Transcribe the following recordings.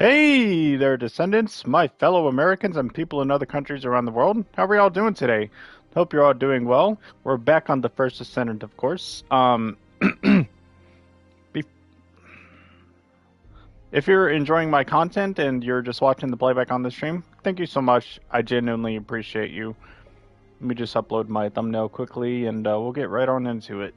Hey there, Descendants, my fellow Americans, and people in other countries around the world. How are y'all doing today? Hope you're all doing well. We're back on the first Descendant, of course. Be- if you're enjoying my content and you're just watching the playback on the stream, thank you so much. I genuinely appreciate you. Let me just upload my thumbnail quickly, and we'll get right on into it.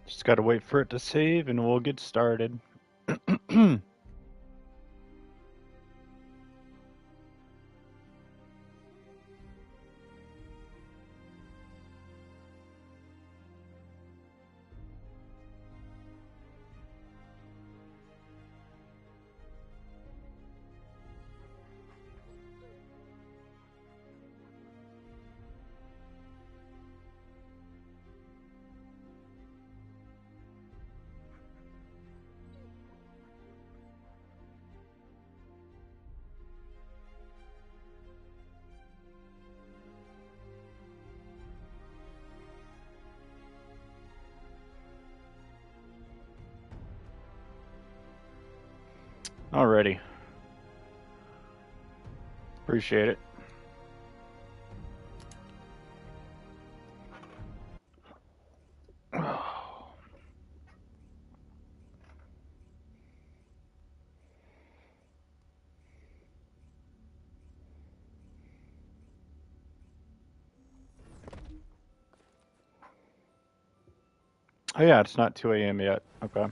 Just gotta wait for it to save, and we'll get started. Alrighty. Appreciate it. Oh yeah, it's not 2 a.m. yet. Okay.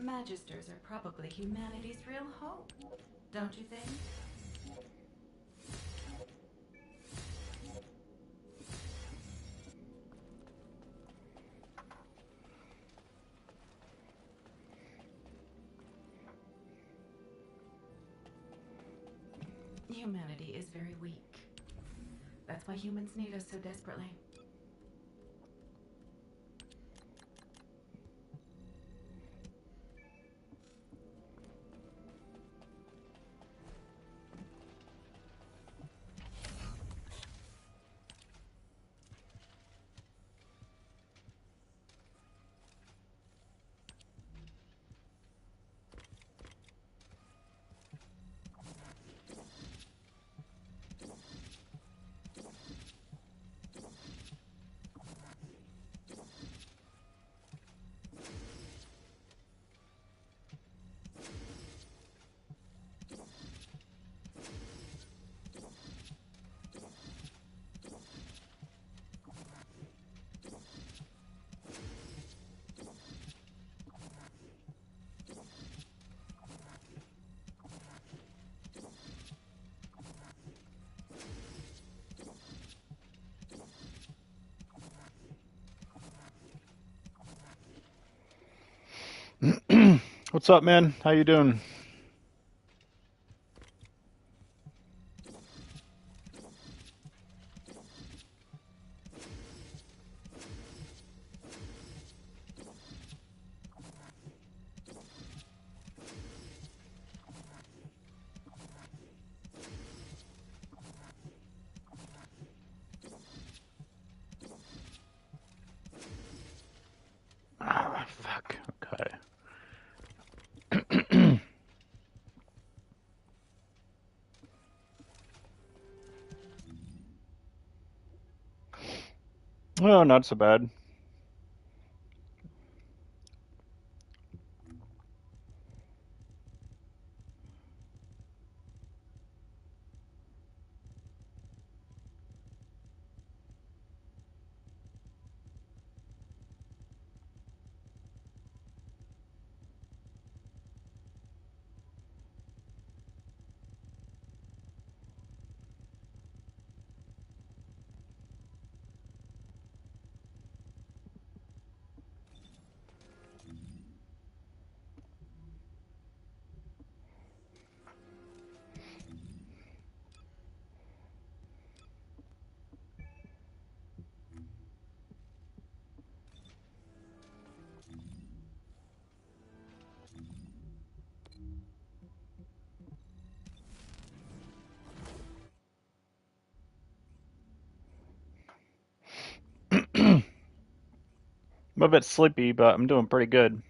Magisters are probably humanity's real hope, don't you think? Humanity is very weak. That's why humans need us so desperately. What's up, man? How you doing? Ah, fuck. Okay. Oh, not so bad. I'm a bit sleepy, but I'm doing pretty good.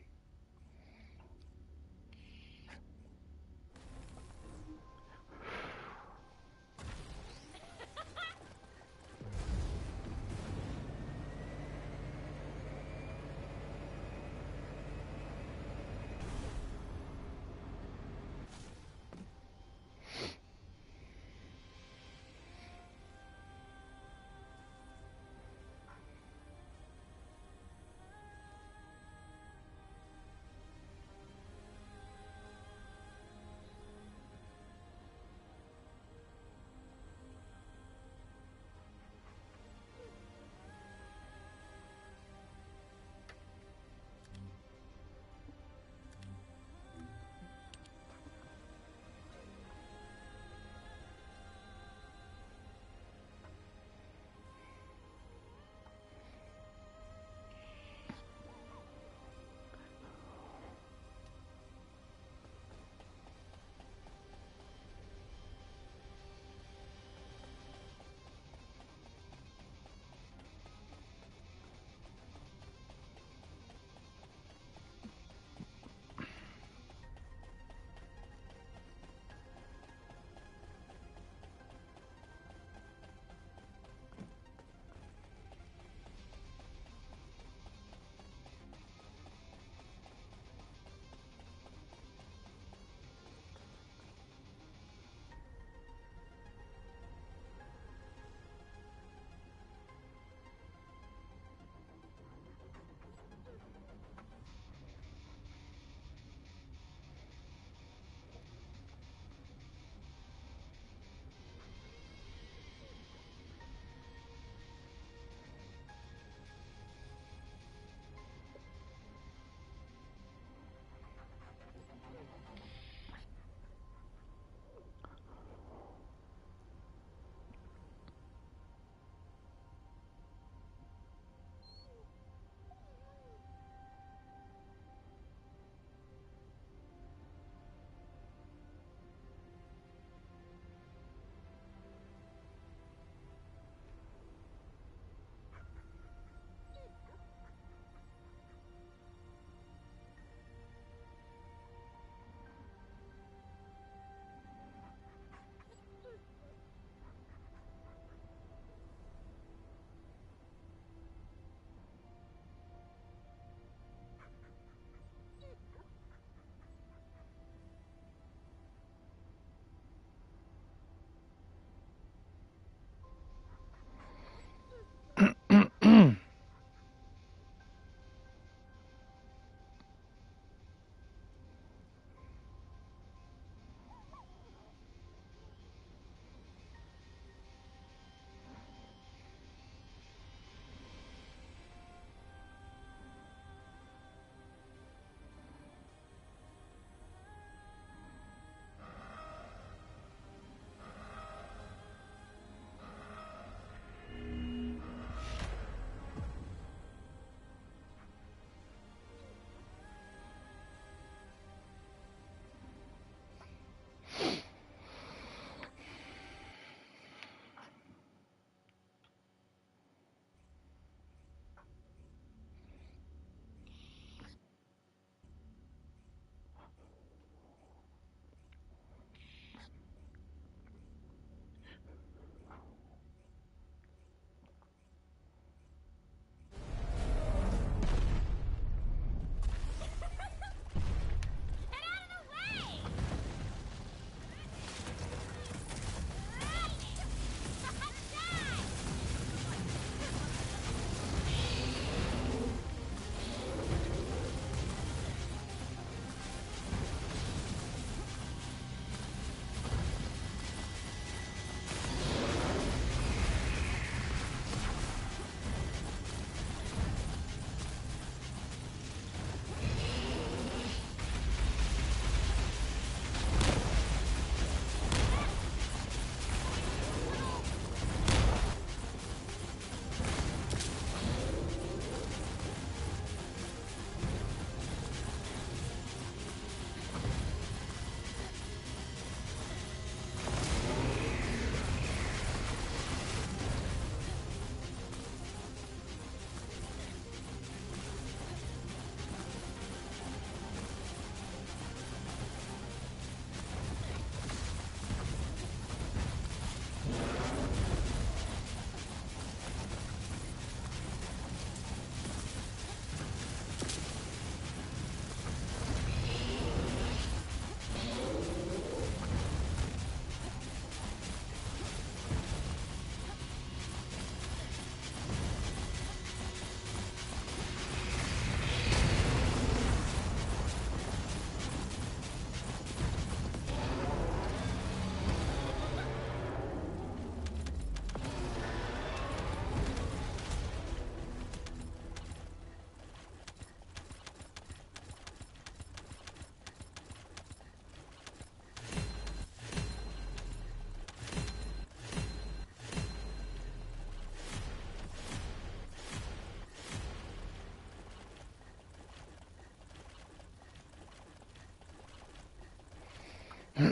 How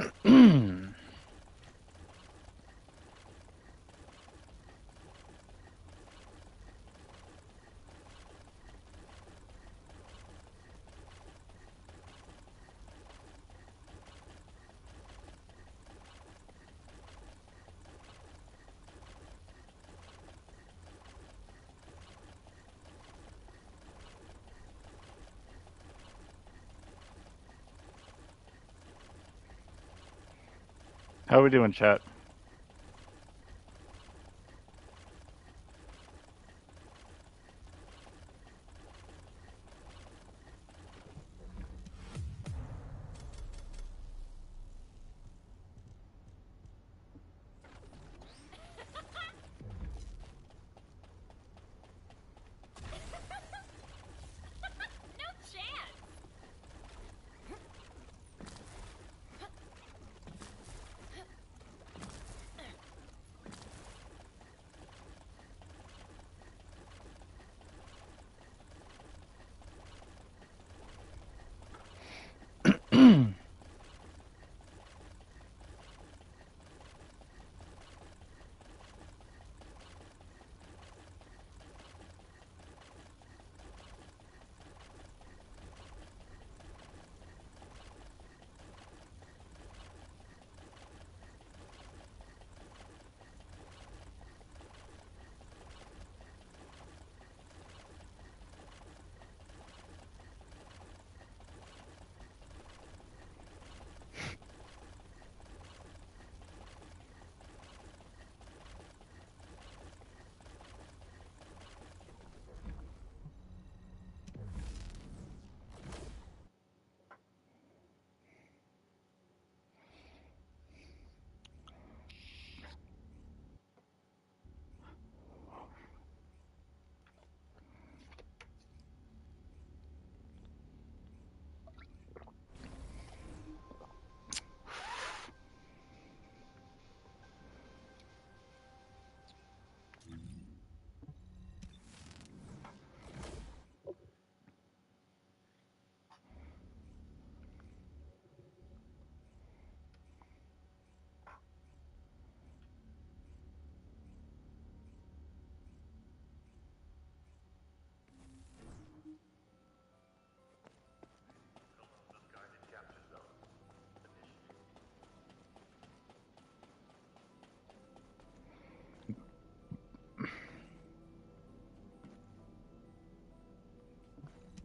are we doing, chat?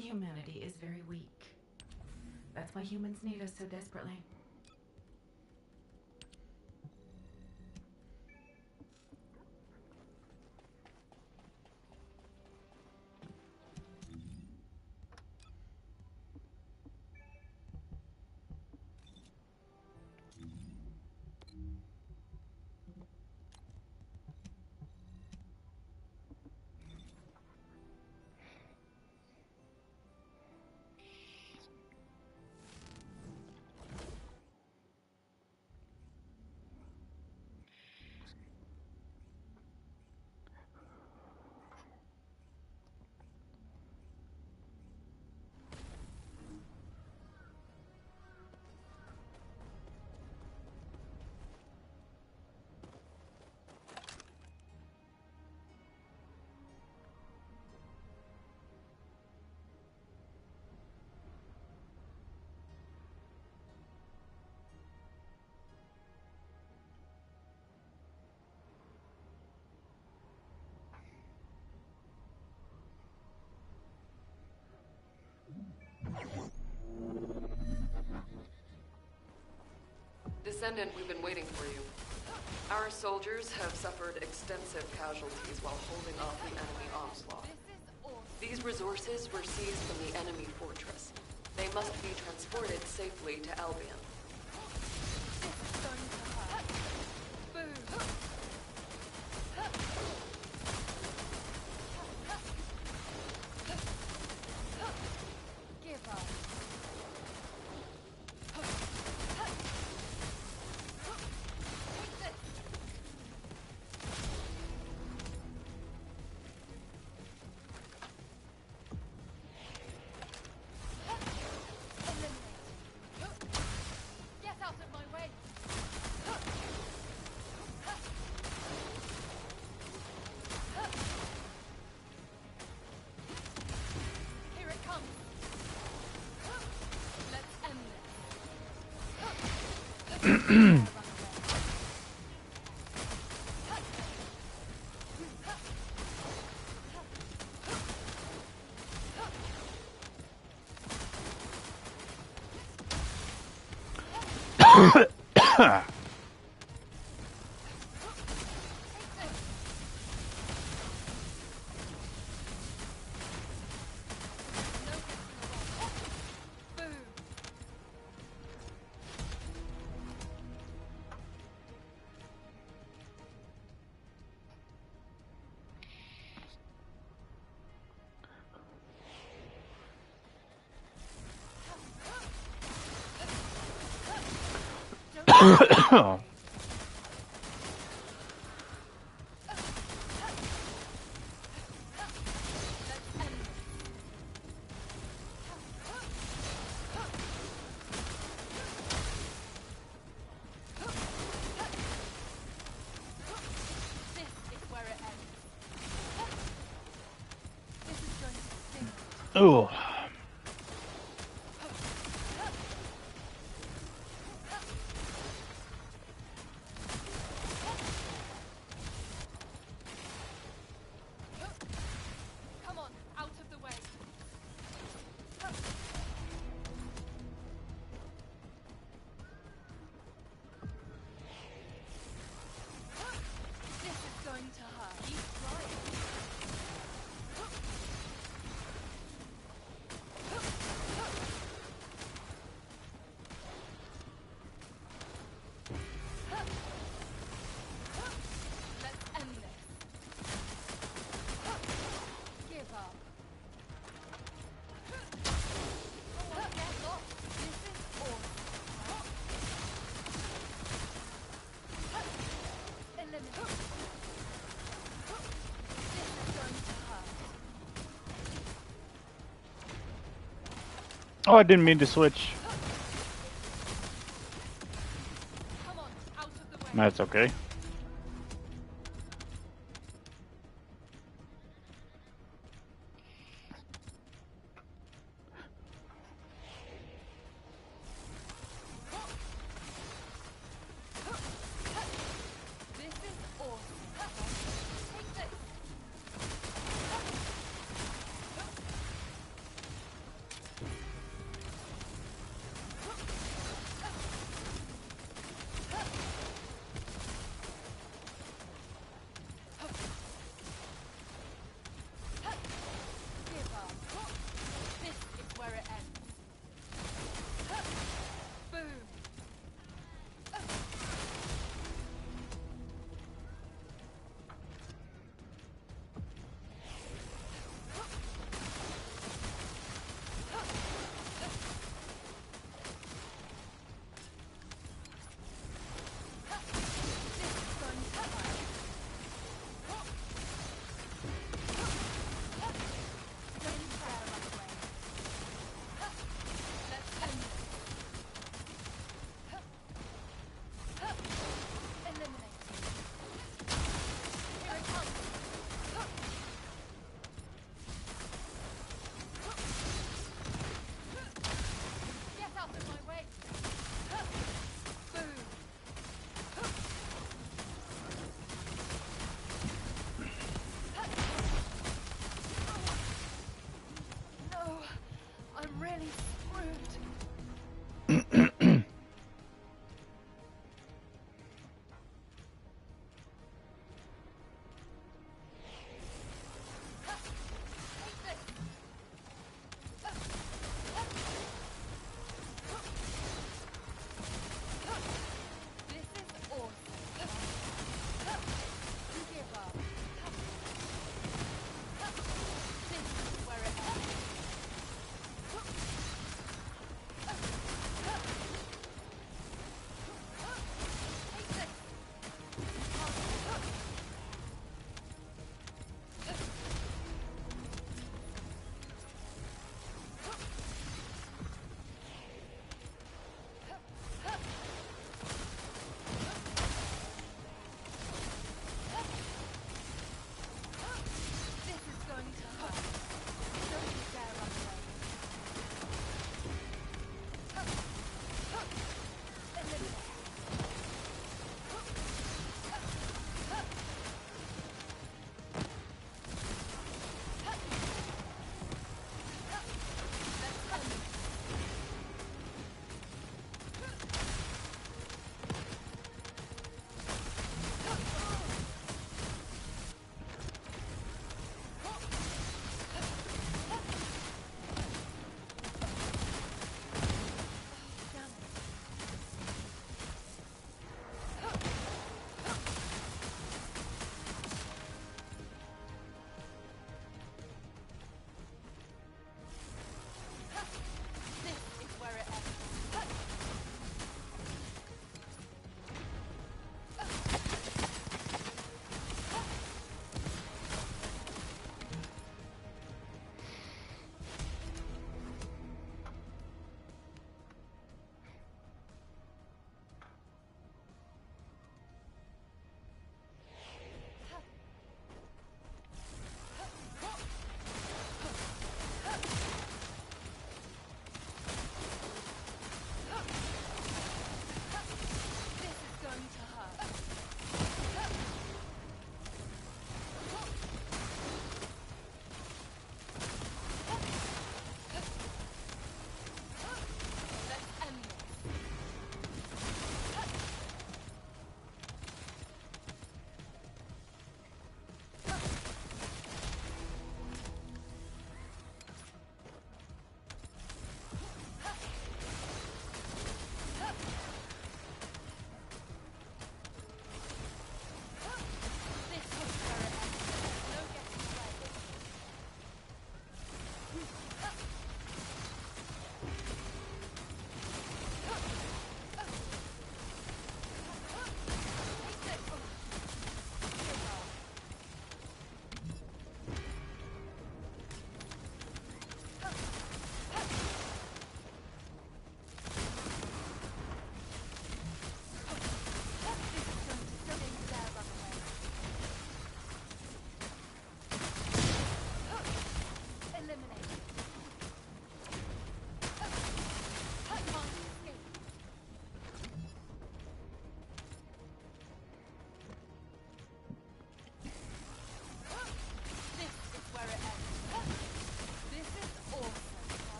Humanity is very weak. That's why humans need us so desperately. Descendant, we've been waiting for you. Our soldiers have suffered extensive casualties while holding off the enemy onslaught. These resources were seized from the enemy fortress. They must be transported safely to Albion. Oh. Come on, out of the way. This is going to hurt. Keep flying. Let's end this. Give up. Oh, get lost. This is awesome. Eliminate. This is going to hurt. Oh, I didn't mean to switch. Come on, out of the way. That's okay. This is awesome. Take this.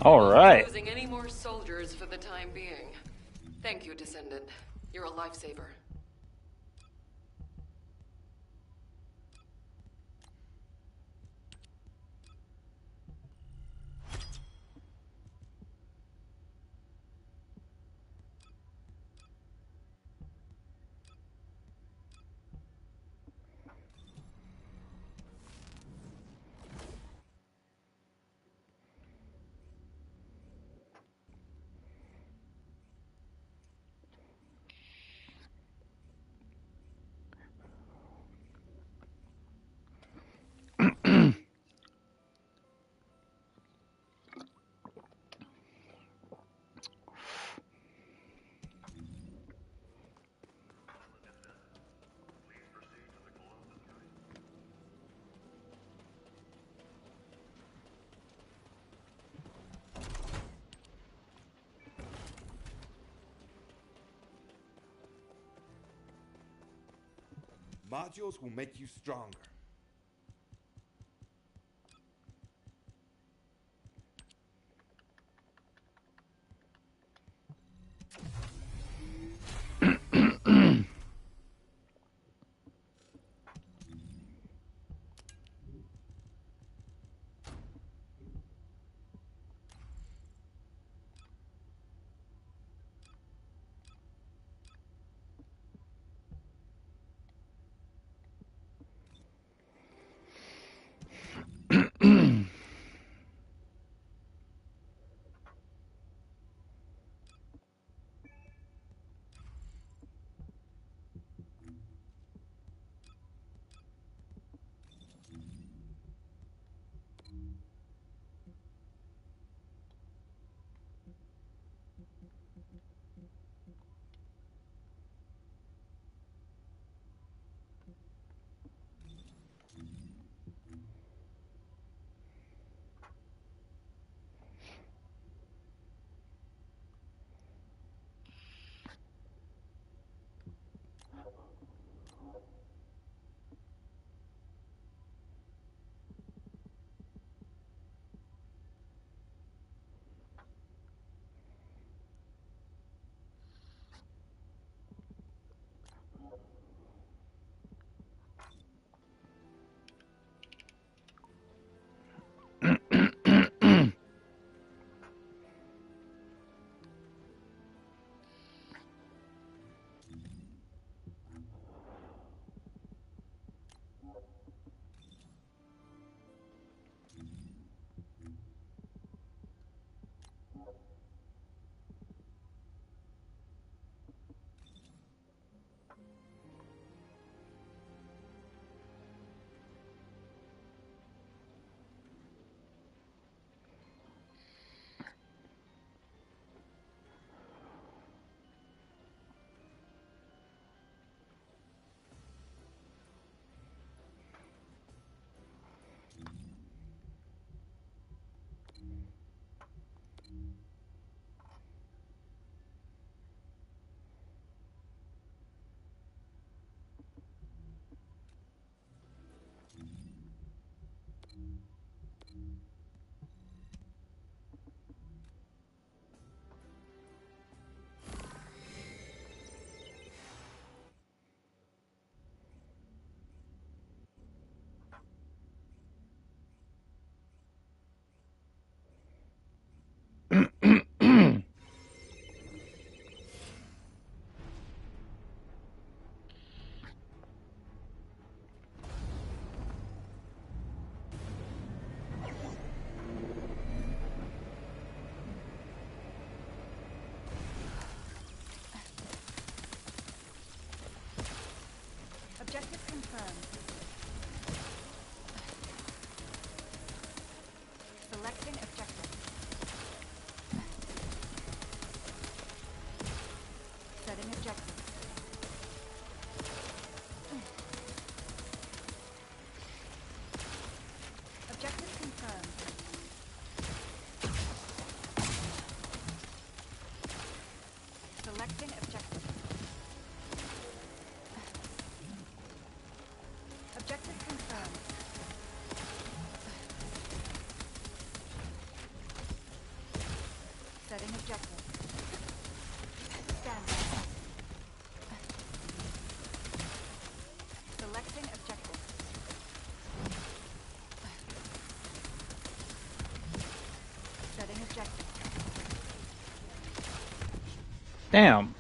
All Won't be right. losing any more soldiers for the time being. Thank you, Descendant. You're a lifesaver. Modules will make you stronger. Objective confirmed. Selecting objective. Setting objective. Objective confirmed. Selecting objective. Objective confirmed. objective. Stand. Selecting objective. Setting objective. Damn.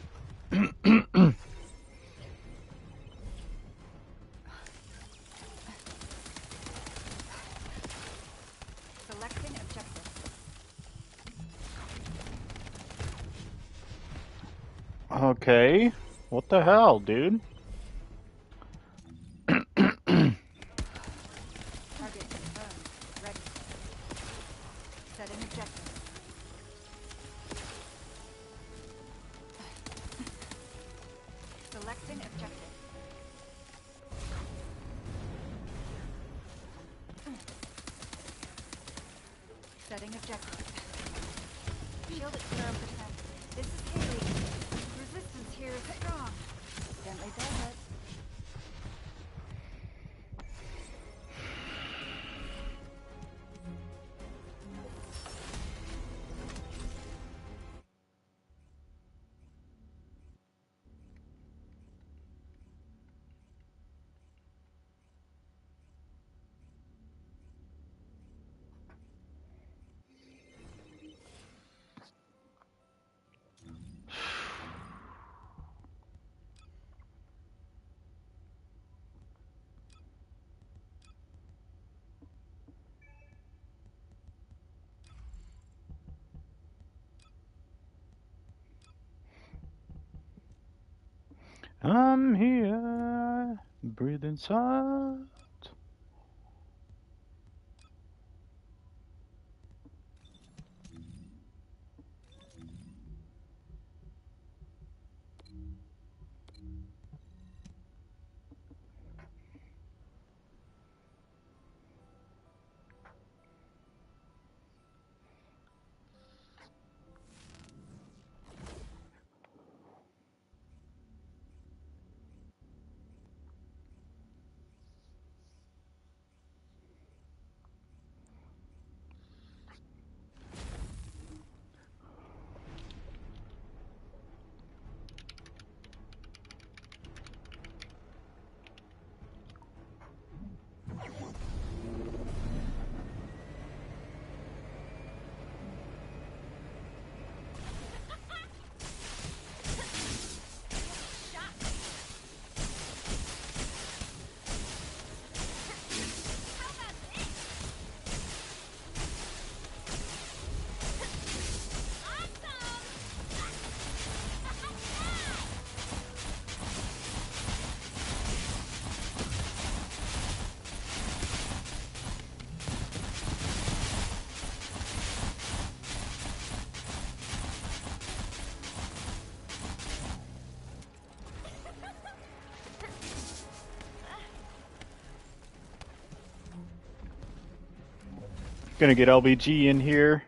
Selecting objective. Okay. What the hell, dude? Target confirmed. Ready. Setting objective. Selecting objective. Setting objective. Shield at 0%. This is Haley. Resistance here is strong. Gently does it. I'm here, breathing salt. Gonna get LBG in here.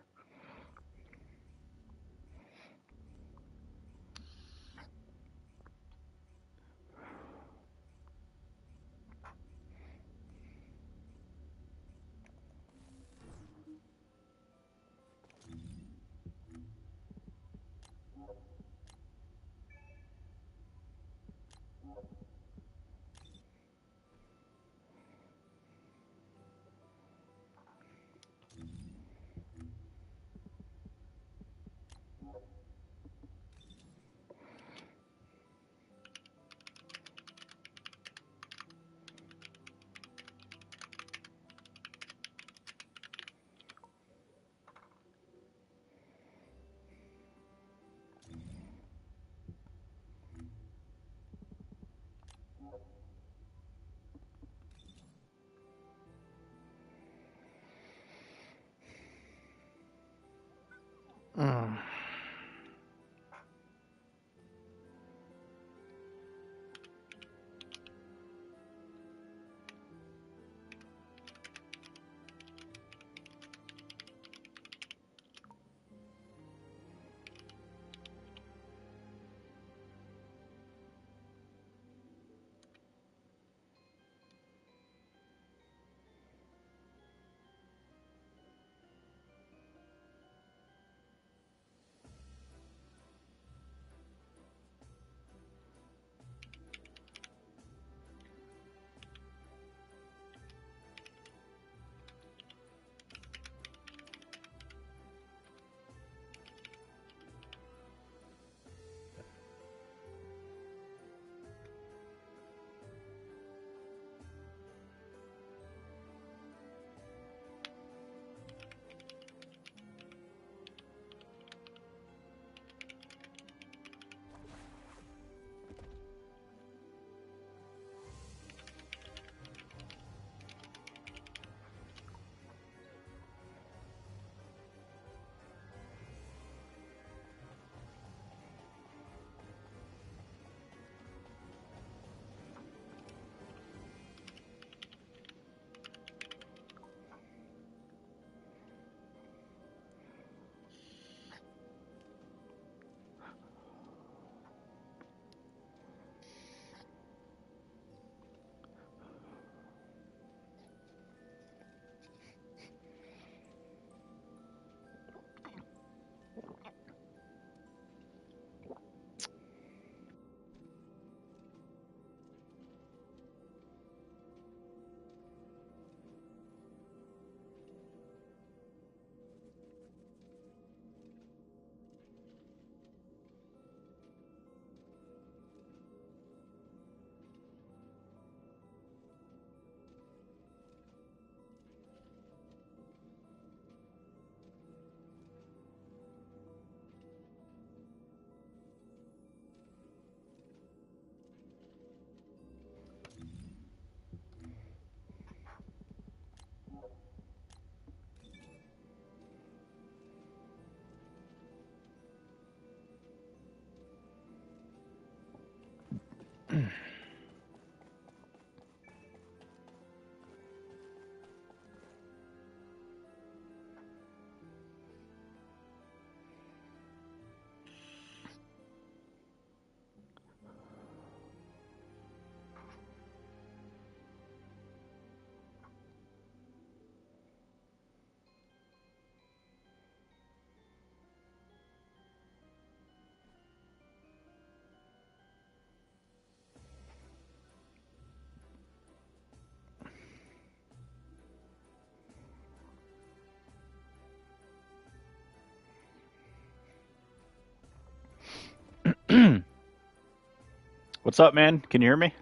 What's up, man? Can you hear me?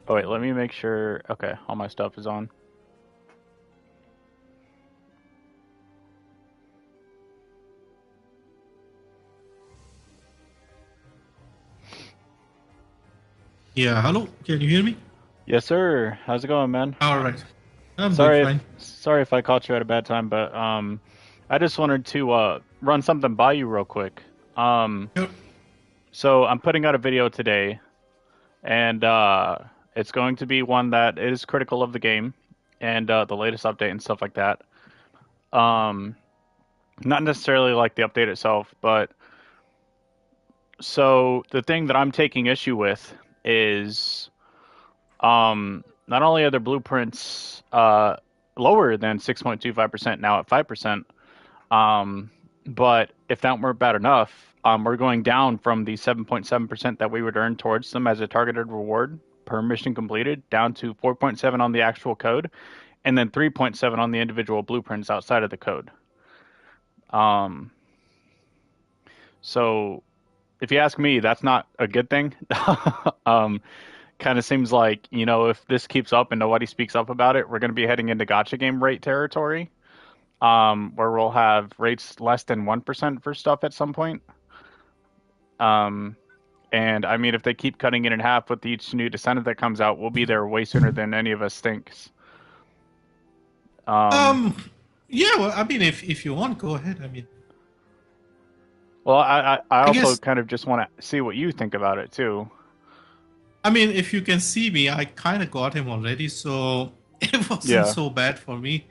Oh, wait, let me make sure. Okay, all my stuff is on. Yeah, hello. Can you hear me? Yes, sir. How's it going, man? All right. I'm doing Sorry, fine. sorry if I caught you at a bad time, but I just wanted to run something by you real quick. Sure. So I'm putting out a video today, and it's going to be one that is critical of the game and the latest update and stuff like that. Um, Not necessarily like the update itself, but so the thing that I'm taking issue with is not only are the blueprints lower than 6.25% now at 5%, but if that weren't bad enough, we're going down from the 7.7% that we would earn towards them as a targeted reward per mission completed down to 4.7 on the actual code, and then 3.7 on the individual blueprints outside of the code. So if you ask me, that's not a good thing. Kind of seems like, if this keeps up and nobody speaks up about it, we're going to be heading into gotcha game rate territory, where we'll have rates less than 1% for stuff at some point. And I mean, if they keep cutting it in half with each new Descendant that comes out, we'll be there way sooner than any of us thinks. Yeah, well, I mean, if you want, go ahead. I mean, Well, I also guess, kind of just want to see what you think about it too. I mean, if you can see me, I kind of got him already, so it wasn't so bad for me.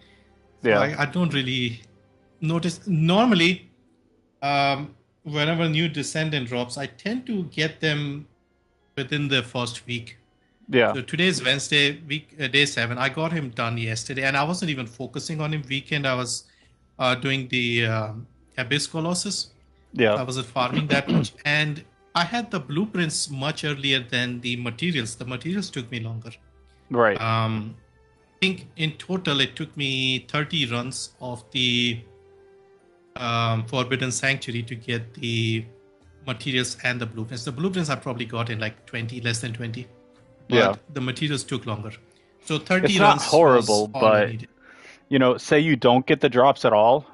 So Yeah. I don't really notice. Normally, whenever new Descendant drops, I tend to get them within the first week. Yeah. So today's Wednesday, day 7. I got him done yesterday, and I wasn't even focusing on him weekend. I was doing the Abyss Colossus. Yeah. I wasn't farming that much, and I had the blueprints much earlier than the materials. The materials took me longer. Right. I think in total it took me 30 runs of the Forbidden Sanctuary to get the materials and the blueprints. The blueprints I probably got in like 20, less than 20. But the materials took longer. So 30 It's runs not horrible, was all I but needed. say you don't get the drops at all.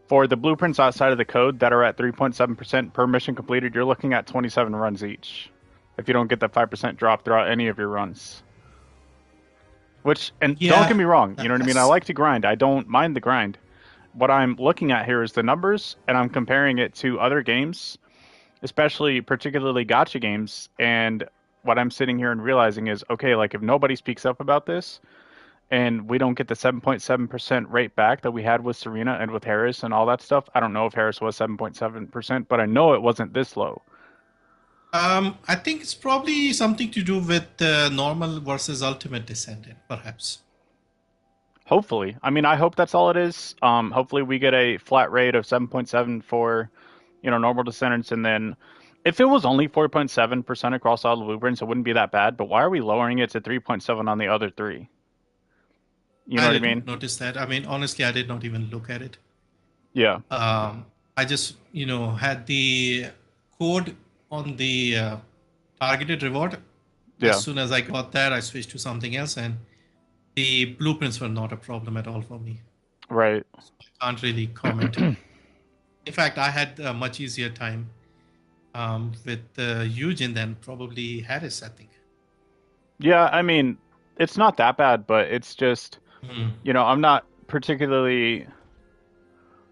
For the blueprints outside of the code that are at 3.7% per mission completed, you're looking at 27 runs each. If you don't get the 5% drop throughout any of your runs. Don't get me wrong, you know what I mean? I like to grind. I don't mind the grind. What I'm looking at here is the numbers, and I'm comparing it to other games, particularly gacha games, and what I'm sitting here and realizing is, okay, like if nobody speaks up about this, and we don't get the 7.7% rate back that we had with Serena and with Harris and all that stuff. I don't know if Harris was 7.7%, but I know it wasn't this low. I think it's probably something to do with normal versus ultimate Descendant, perhaps. Hopefully. I mean, I hope that's all it is. Hopefully we get a flat rate of 7.7 for, normal Descendants, and then if it was only 4.7% across all the blueprints, it wouldn't be that bad, but why are we lowering it to 3.7 on the other three? You know what I mean? I didn't notice that. I mean, honestly, I did not even look at it. Yeah. I just, had the code on the targeted reward. Yeah. As soon as I got that, I switched to something else, and the blueprints were not a problem at all for me. Right. So I can't really comment. In fact, I had a much easier time with Eugene than probably Harris, I think. Yeah, I mean, it's not that bad, but it's just, I'm not particularly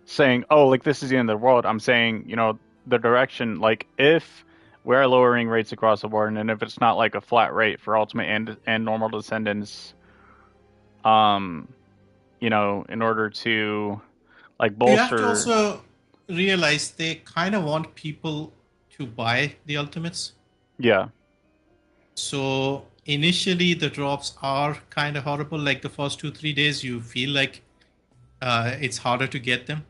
saying, oh, like this is the end of the world. I'm saying, the direction, like if we're lowering rates across the board, and if it's not like a flat rate for Ultimate and normal Descendants, in order to like bolster. You have to also realize they kind of want people to buy the Ultimates. Yeah. So initially the drops are kind of horrible. Like the first 2-3 days, you feel like it's harder to get them.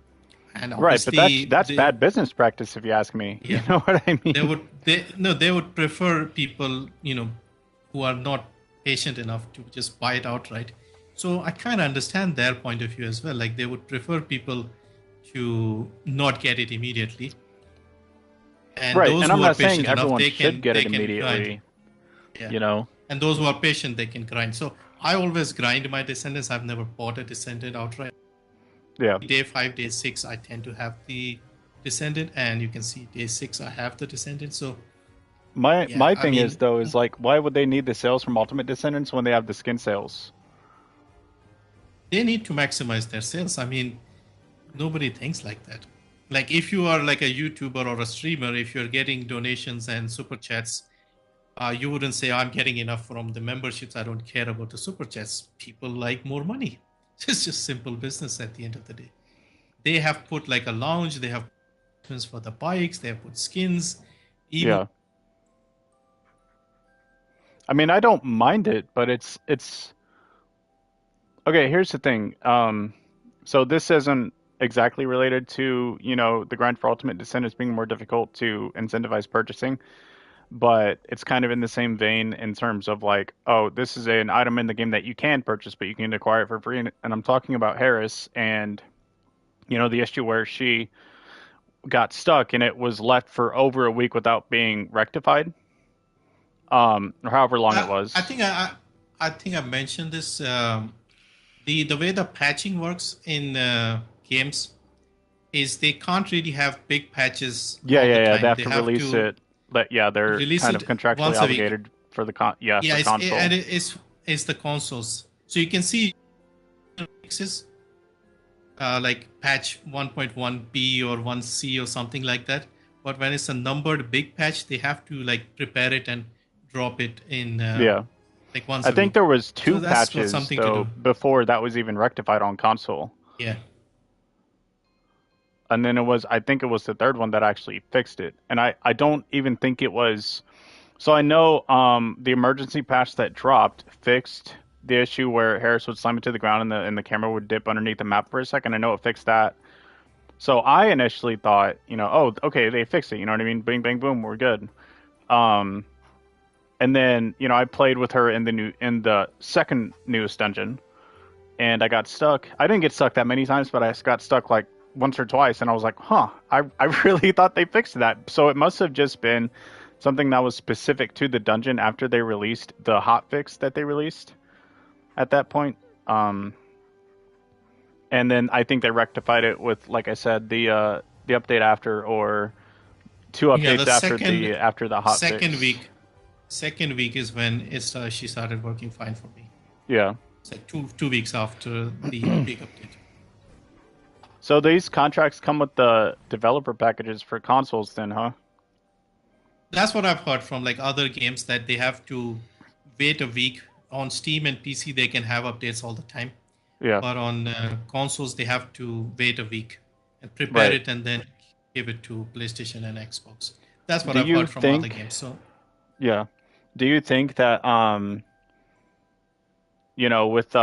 And right, but that's bad business practice, if you ask me. Yeah. You know what I mean? They would prefer people, who are not patient enough to just buy it outright. So I kind of understand their point of view as well. Like they would prefer people to not get it immediately. And Right, those and I'm who are not saying patient enough, everyone they should can get they it can grind. immediately. Yeah. You know, And those who are patient, they can grind. So I always grind my Descendants. I've never bought a Descendant outright. yeah. Day 5, day 6, I tend to have the Descendant, and you can see day 6, I have the Descendant. So My yeah, my I thing is mean, though is like, why would they need the sales from Ultimate Descendants when they have the skin sales? they need to maximize their sales. I mean, nobody thinks like that. Like if you are like a YouTuber or a streamer, if you're getting donations and super chats, you wouldn't say I'm getting enough from the memberships. I don't care about the super chats. People like more money. It's just simple business at the end of the day. They have put like a lounge. They have for the bikes. They have put skins, emo. Yeah. I mean, I don't mind it, but it's okay. Here's the thing. So this isn't exactly related to, you know, the grind for Ultimate Descendants being more difficult to incentivize purchasing, but it's kind of in the same vein in terms of like, oh, this is an item in the game that you can purchase, but you can acquire it for free. And I'm talking about Harris and, you know, the issue where she got stuck and it was left for over a week without being rectified, or however long it I was. think I think I mentioned this. The way the patching works in games is they can't really have big patches Yeah, all yeah, the yeah. They time. have They to have release to it, but yeah, they're release kind of it contractually once a week. obligated for the Yeah, for console. and it's the consoles. So you can see fixes like patch 1.1b or 1c or something like that. But when it's a numbered big patch, they have to like prepare it and drop it in Yeah. like once I a think week. there was So two that's what patches something to though do. before that was even rectified on console. Yeah. And then I think it was the third one that actually fixed it. And I don't even think it was, so I know the emergency patch that dropped fixed the issue where Harris would slam it to the ground and the camera would dip underneath the map for a second. I know it fixed that. So I initially thought, you know, oh, okay, they fixed it, you know what I mean? Bing bang boom, we're good. Um and then, you know, I played with her in the second newest dungeon and I got stuck. I didn't get stuck that many times, but I got stuck like once or twice, and I was like, huh, I really thought they fixed that. So it must have just been something that was specific to the dungeon after they released the hot fix that they released at that point. And then I think they rectified it with, like I said, the update after, or two Yeah, updates after the hot second fix. week, second week is when she started working fine for me. Yeah. It's like two weeks after the big update. So these contracts come with the developer packages for consoles, then, huh? That's what I've heard from like other games that they have to wait a week. On Steam and PC, they can have updates all the time, Yeah. but on consoles, they have to wait a week and prepare Right. it and then give it to PlayStation and Xbox. That's what Do I've you heard from think? other games. So Yeah. Do you think that you know, with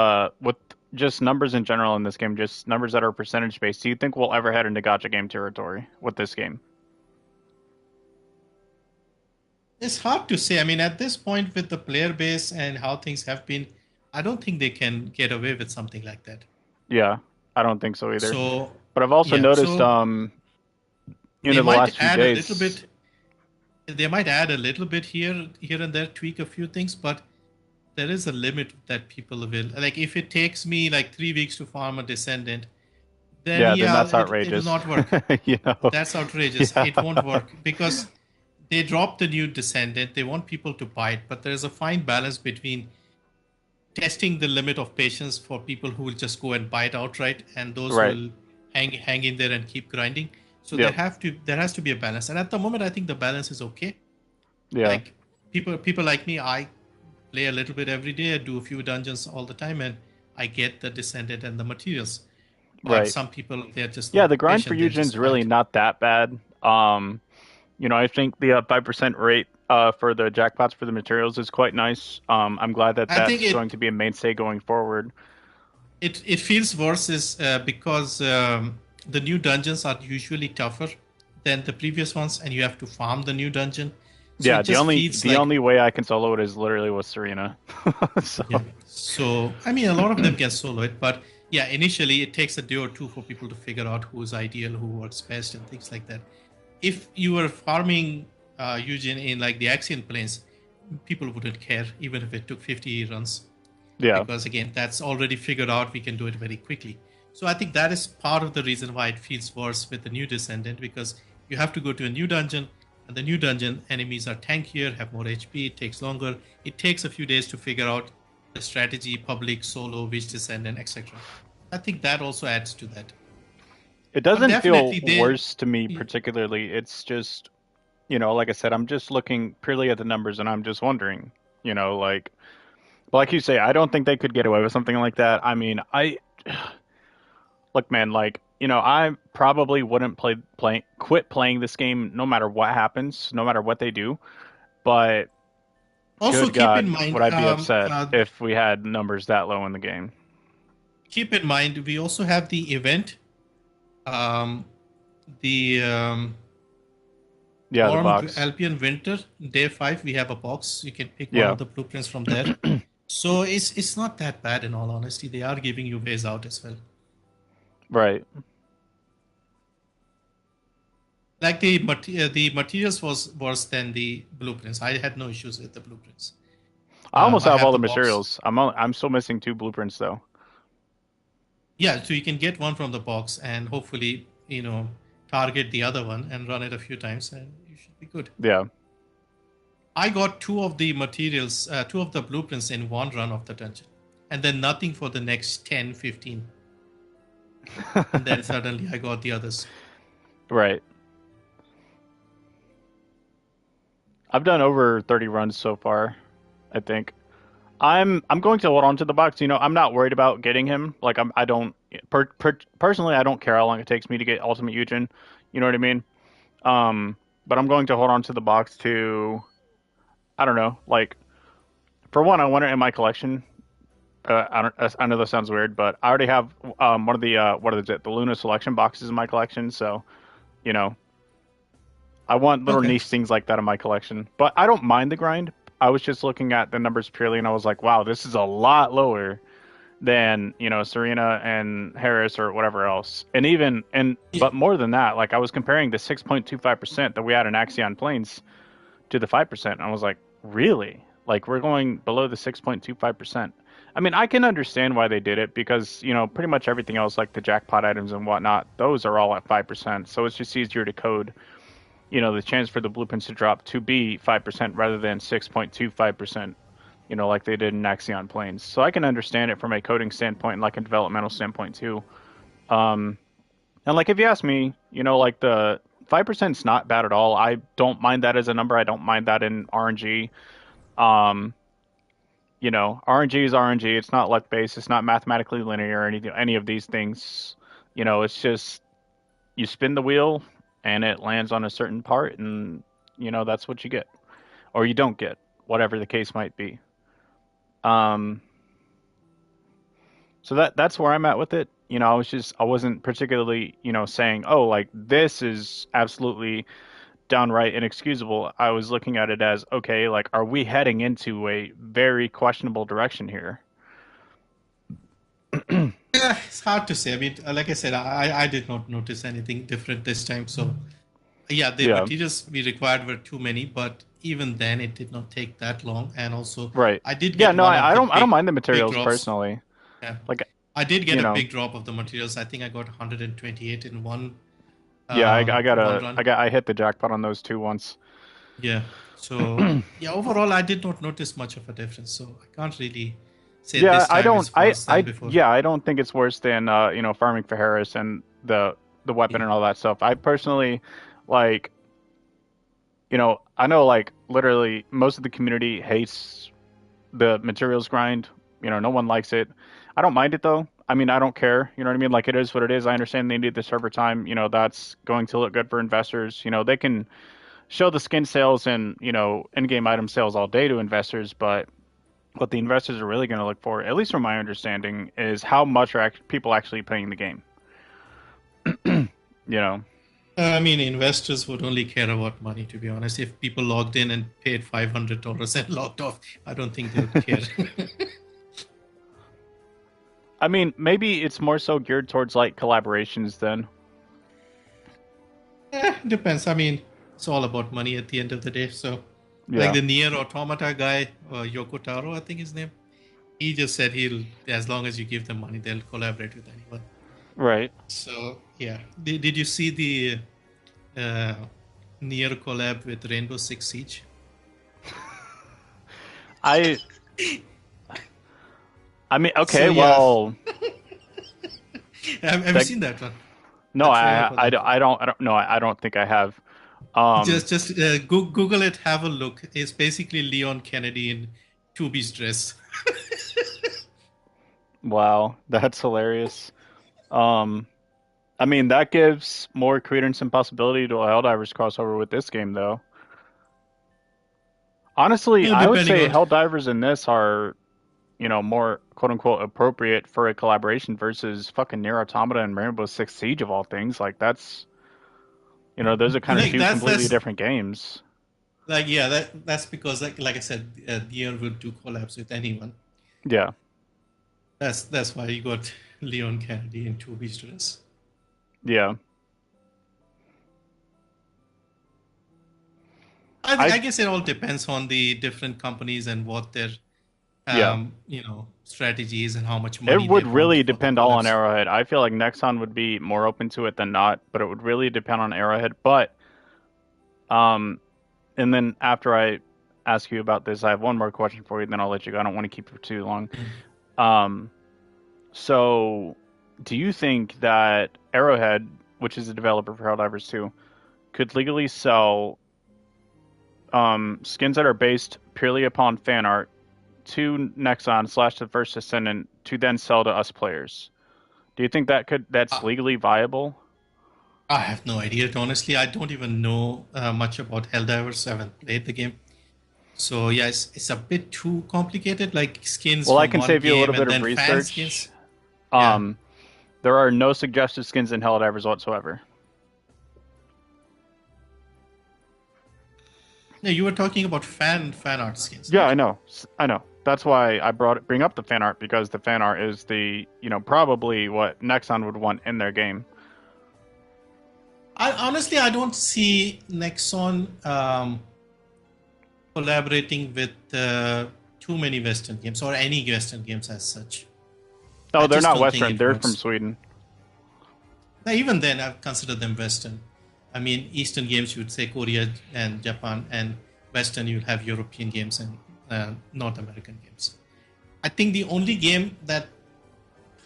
just numbers in general in this game, just numbers that are percentage based, do you think we'll ever head into gacha game territory with this game? it's hard to say. I mean, at this point, with the player base and how things have been, I don't think they can get away with something like that. Yeah, I don't think so either. So But I've also yeah, noticed so you they know, the last might few add a little days. bit. They might add a little bit here and there, tweak a few things, but there is a limit that people will like. If it takes me like 3 weeks to farm a Descendant, then Yeah, then that's it will outrageous. not work. You know. That's outrageous. Yeah. It won't work because they dropped the new Descendant. They want people to buy it, but there's a fine balance between testing the limit of patience for people who will just go and buy it outright, and those Right. who will hang in there and keep grinding. So Yep. there has to be a balance, and at the moment, I think the balance is okay. Yeah. Like people like me, I play a little bit every day. I do a few dungeons all the time, and I get the Descendant and the materials. But Right. some people, they're just Yeah, not the grind for patient. They're Eugen's just really grind. not that bad. You know, I think the 5% rate for the jackpots for the materials is quite nice. I'm glad that I think that's going to be a mainstay going forward. it feels worse is because the new dungeons are usually tougher than the previous ones, and you have to farm the new dungeon. So Yeah, it just feels the like, only way I can solo it is literally with Serena. So yeah. So, I mean, a lot of them can solo it, but yeah, initially it takes a day or two for people to figure out who's ideal, who works best, and things like that. If you were farming Eugene in like the Axian plains, people wouldn't care, even if it took 50 runs, yeah, because again, that's already figured out. We can do it very quickly. So I think that is part of the reason why it feels worse with the new Descendant, because you have to go to a new dungeon, and the new dungeon enemies are tankier, have more HP, it takes longer. It takes a few days to figure out the strategy, public, solo, which Descendant, etc. I think that also adds to that. it But doesn't feel definitely worse to me particularly. It's just, like I said, I'm just looking purely at the numbers and I'm just wondering, like, but like you say, I don't think they could get away with something like that. I mean, look, man, like, I probably wouldn't quit playing this game no matter what happens, no matter what they do. But also good keep in God, mind, would I be upset if we had numbers that low in the game? we also have the event, um, the Yeah, the Warm box. Albion Winter, day 5. We have a box. You can pick one Yeah, of the blueprints from there. So it's not that bad, in all honesty. They are giving you ways out as well. right. Like the materials was worse than the blueprints. I had no issues with the blueprints. I almost I have have all the the box. materials. I'm still missing 2 blueprints though. Yeah, so you can get one from the box and hopefully, target the other one and run it a few times, and you should be good. Yeah. I got two of the materials, two of the blueprints in one run of the dungeon, and then nothing for the next 10, 15. And then suddenly I got the others. Right. I've done over 30 runs so far, I think. I'm going to hold on to the box. I'm not worried about getting him. Like I don't personally I don't care how long it takes me to get Ultimate Eugen. You know what I mean? Um, but I'm going to hold on to the box to I don't know. Like for one, I want it in my collection. I know that sounds weird, but I already have one of the what is it? The Luna Selection boxes in my collection. So you know, I want little Okay. niche things like that in my collection. But I don't mind the grind. I was just looking at the numbers purely, and I was like, wow, this is a lot lower than Serena and Harris or whatever else. But more than that, like I was comparing the 6.25% that we had in Axion Plains to the 5%. And I was like, really? Like we're going below the 6.25%. I mean, I can understand why they did it because pretty much everything else, like the jackpot items and whatnot, those are all at 5%. So it's just easier to code. The chance for the blueprints to drop to be 5% rather than 6.25%. Like they did in Axion Plains. So I can understand it from a coding standpoint and like a developmental standpoint too. And like if you ask me, like the 5% is not bad at all. I don't mind that as a number. I don't mind that in RNG. Um, RNG is RNG. It's not luck based. It's not mathematically linear or any of these things. It's just you spin the wheel and it lands on a certain part, and that's what you get, or you don't get, whatever the case might be. Um, so that's where I'm at with it. I wasn't particularly, saying, oh, like this is absolutely downright inexcusable. I was looking at it as, okay, like, are we heading into a very questionable direction here? Yeah, it's hard to say. I mean, like I said, I did not notice anything different this time. So, yeah, the Yeah, materials we required were too many, but even then, it did not take that long. And also, right. I did Yeah, get no, one of the I don't big, mind the big materials drops. personally. Yeah, Like, I did get you a know, big drop of the materials. I think I got 128 in yeah, one run. I hit the jackpot on those two once. Yeah. So, yeah, overall, I did not notice much of a difference. So I can't really say Yeah, this time is worse than before. yeah, I don't think it's worse than farming for Harris and the weapon Yeah. and all that stuff. I personally like, I know like literally most of the community hates the materials grind. No one likes it. I don't mind it though. I mean, I don't care. You know what I mean? Like it is what it is. I understand they need the server time. That's going to look good for investors. They can show the skin sales and in-game item sales all day to investors, but what the investors are really going to look for, at least from my understanding, is how much are people actually playing the game. you know, I mean, investors would only care about money, to be honest. If people logged in and paid $500 and logged off, I don't think they would care. I mean, maybe it's more so geared towards like collaborations then. Depends. I mean, it's all about money at the end of the day. So, like Yeah. the Nier Automata guy, Yoko Taro, I think his name, he just said as long as you give them money, they'll collaborate with anyone. Right. So, yeah. Did you see the uh, Nier collab with Rainbow Six Siege? I mean, okay, So, yeah. well, Have you seen that one? no, The trailer for that one? I don't, no, I don't think I have. Just Google it, have a look. It's basically Leon Kennedy in 2B's dress. Wow, that's hilarious. I mean, that gives more credence and possibility to a Helldivers crossover with this game, though. Honestly, I would Depending say on. Helldivers and this are, more quote unquote appropriate for a collaboration versus fucking Nier Automata and Rainbow Six Siege of all things. Like that's, those are kind of Like two completely that's different games. like yeah, that's because like I said, Nier would do collabs with anyone. Yeah, That's why you got Leon Kennedy in 2B's dress. yeah. I I guess it all depends on the different companies and what their yeah. strategy is and how much It money they would want really for the depend all on collabs. Arrowhead. I feel like Nexon would be more open to it than not, but it would really depend on Arrowhead. But um, and then after I ask you about this, I have one more question for you. Then I'll let you go. I don't want to keep you for too long. Um, so do you think that Arrowhead, which is a developer for Helldivers 2, could legally sell skins that are based purely upon fan art to Nexon / the first Descendant to then sell to us players? Do you think that's Uh, legally viable? I have no idea. Honestly, I don't even know much about Helldivers. I haven't played the game. So yeah, it's a bit too complicated. Like skins Well, I from can one save you a game little and bit of then fan research. skins. Yeah. There are no suggested skins in Helldivers whatsoever. No, you were talking about fan art skins, Yeah, right? I know. I know. That's why I bring up the fan art because the fan art is probably what Nexon would want in their game. I don't see Nexon collaborating with too many Western games or any Western games as such. Oh, I they're just not don't think Western. it They're from works. Sweden. Now, even then, I consider them Western. I mean, Eastern games you would say Korea and Japan, and Western you have European games and North American games. I think the only game that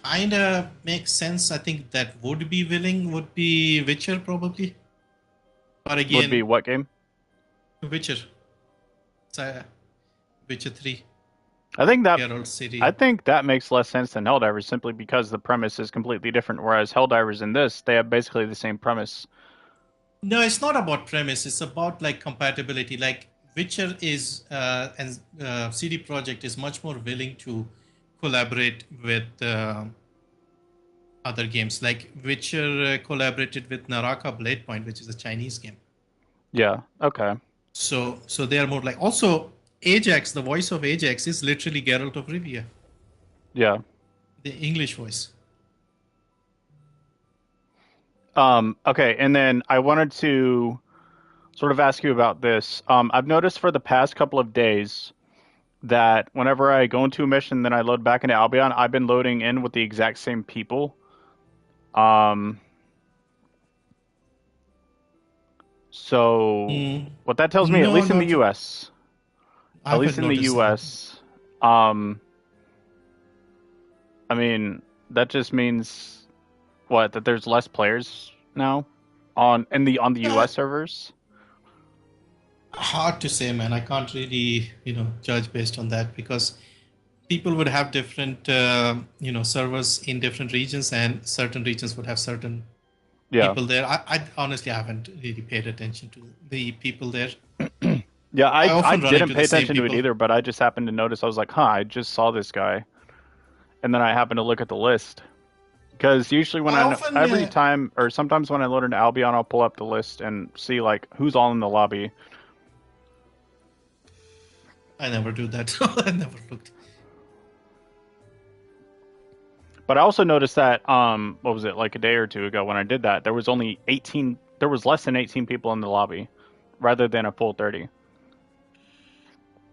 kind of makes sense, I think that would be willing would be Witcher probably. But Would be again, what game? Witcher. It's, Witcher 3, I think that Geralt I City. think that makes less sense than Helldivers simply because the premise is completely different. Whereas Helldivers in this, they have basically the same premise. No, it's not about premise. It's about like compatibility. Like Witcher is and CD Projekt is much more willing to collaborate with other games. Like Witcher collaborated with Naraka Blade Point, which is a Chinese game. Yeah. Okay. So they are more like also Ajax. The voice of Ajax is literally Geralt of Rivia, Yeah. the English voice. Okay. And then I wanted to sort of ask you about this. I've noticed for the past couple of days that whenever I go into a mission, then I load back into Albion, I've been loading in with the exact same people. Um, so Mm, what that tells me, at no, least in the not. U.S., I at haven't least in the noticed that. U.S., um, I mean, that just means what? That there's less players now on the Uh, U.S. servers. Hard to say, man. I can't really, judge based on that because people would have different, servers in different regions, and certain regions would have certain Yeah. people there. I honestly haven't really paid attention to the people there. Yeah, I I often run didn't into pay the same attention to it people. either, but I just happened to notice. I was like, huh, I just saw this guy. And then I happened to look at the list Because usually when I often every time or sometimes when I load into Albion, I'll pull up the list and see like who's all in the lobby. I never do that. I never looked. But I also noticed that what was it, like a day or two ago when I did that, there was only 18, there was less than 18 people in the lobby rather than a full 30.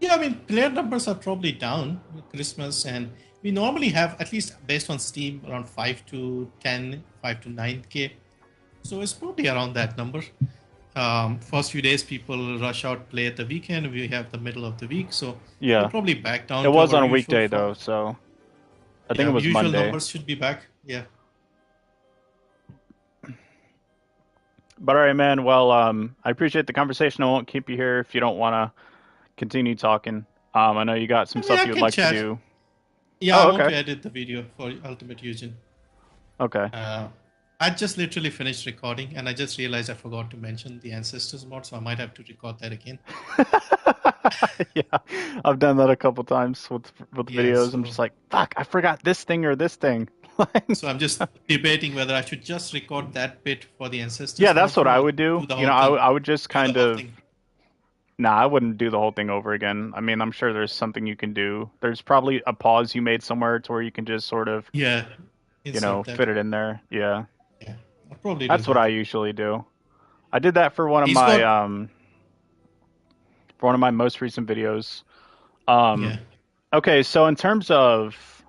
Yeah, I mean, player numbers are probably down with Christmas, and we normally have, at least based on Steam, around 5 to 10, 5 to 9K. So it's probably around that number. First few days, people rush out, play at the weekend. We have the middle of the week, so we're Yeah. probably back down It to was our on a usual weekday form. though, so I think Yeah, it was usual Monday. numbers should be back. Yeah. But all right, man. Well, I appreciate the conversation. I won't keep you here if you don't want to continue talking. I know you got some I mean, stuff I you would can like to chat. do. Yeah, I Oh, want okay. to edit the video for Ultimate Eugen. Okay. I just literally finished recording, and I just realized I forgot to mention the Ancestors mod, so I might have to record that again. Yeah, I've done that a couple times with Yeah, videos. I'm just like, fuck, I forgot this thing or this thing. so I'm just debating whether I should just record that bit for the Yeah, Ancestors that's mod what thing I or would do. do the You whole know, thing. I would just Do the kind whole of. thing. Nah, I wouldn't do the whole thing over again. I mean, I'm sure there's something you can do. There's probably a pause you made somewhere to where you can just sort of, Yeah, insert that. fit it in there. Yeah, Yeah, I'll probably do that's what that. I usually do. I did that for one of He's my got, most recent videos. yeah. Okay, so in terms of,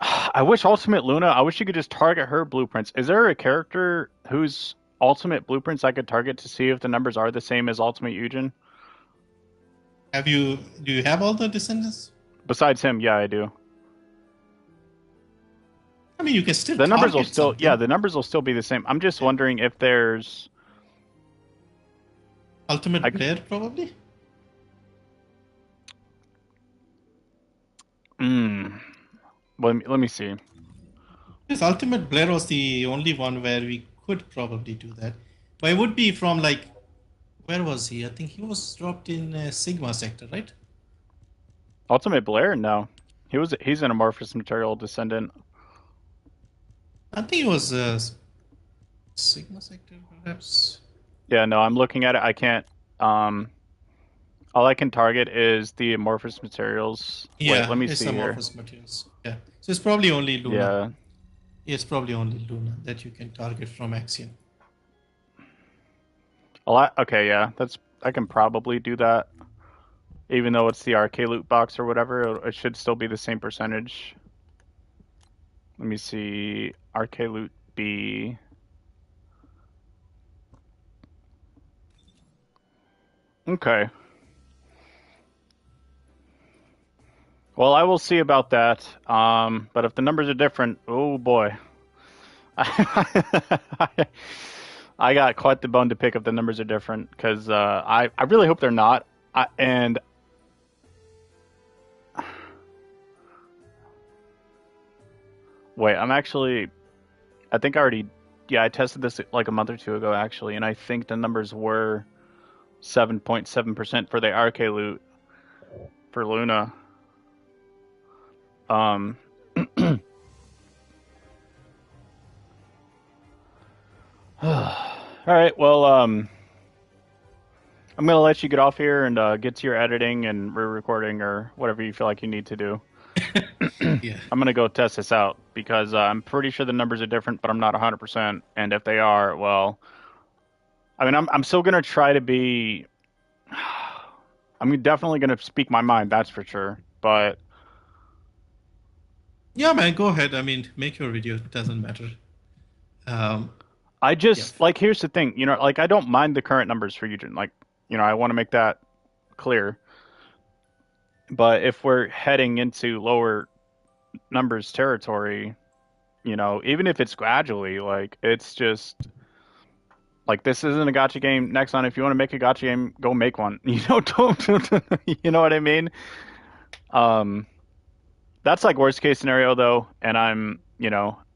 I wish Ultimate Luna, I wish you could just target her blueprints. Is there a character whose ultimate blueprints I could target to see if the numbers are the same as Ultimate Eugen? Do you have all the Descendants? Besides him, yeah, I do. I mean, you can still The numbers will target still, yeah, something. the numbers will still be the same. I'm just wondering if there's, Ultimate I, Blair, probably? mm, let me see. Yes, Ultimate Blair was the only one where we could probably do that. But it would be from, like, where was he? I think he was dropped in Sigma sector, right? Ultimate Blair? No. He's an amorphous material descendant. I think it was Sigma sector, perhaps. Yeah, no, I'm looking at it. I can't, um, all I can target is the amorphous materials. Wait, Yeah, let me it's see here. amorphous materials. Yeah. So it's probably only Luna. Yeah. It's probably only Luna that you can target from Axion. A lot. Okay, yeah, I can probably do that, even though it's the RK loot box or whatever. It should still be the same percentage. Let me see. RK loot B. Okay. Well, I will see about that. But if the numbers are different, oh boy, I got quite the bone to pick if the numbers are different because I really hope they're not. And wait, I think I already, yeah, I tested this like a month or two ago actually, and I think the numbers were 7.7% for the RK loot for Luna. Um, all right, well, I'm gonna let you get off here and get to your editing and re-recording or whatever you feel like you need to do. Yeah. I'm gonna go test this out because I'm pretty sure the numbers are different, but I'm not 100%. And if they are, well, I mean, I'm still gonna try to be. I'm definitely gonna speak my mind, that's for sure. But Yeah, man, go ahead. I mean, make your video. It doesn't matter. Um, I yeah. just like here's the thing, like I don't mind the current numbers for Eugen. Like, I want to make that clear. But if we're heading into lower numbers territory, even if it's gradually, like it's just like this isn't a gotcha game. Next on, if you want to make a gotcha game, go make one. Don't you know what I mean? Um, that's like worst case scenario though, and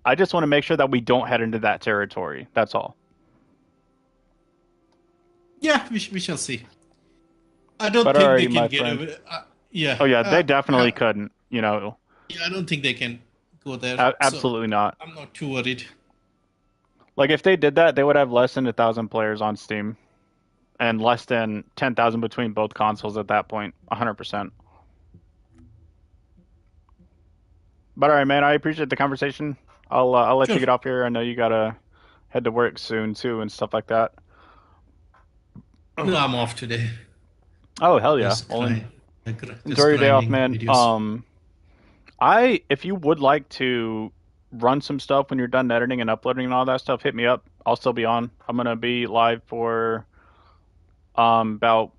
I just want to make sure that we don't head into that territory. That's all. Yeah, we shall see. I don't But think they alrighty, can my get friend. away. Yeah. Oh yeah, they definitely couldn't. Yeah, I don't think they can go there. So Absolutely not. I'm not too worried. Like if they did that, they would have less than 1,000 players on Steam and less than 10,000 between both consoles at that point. 100%. But all right, man. I appreciate the conversation. I'll let you Sure. get off here. I know you gotta head to work soon too and stuff like that. No, I'm off today. Oh hell yeah! Just Well, enjoy just your day off, grinding man. videos. If you would like to run some stuff when you're done editing and uploading and all that stuff, hit me up. I'll still be on. I'm gonna be live for about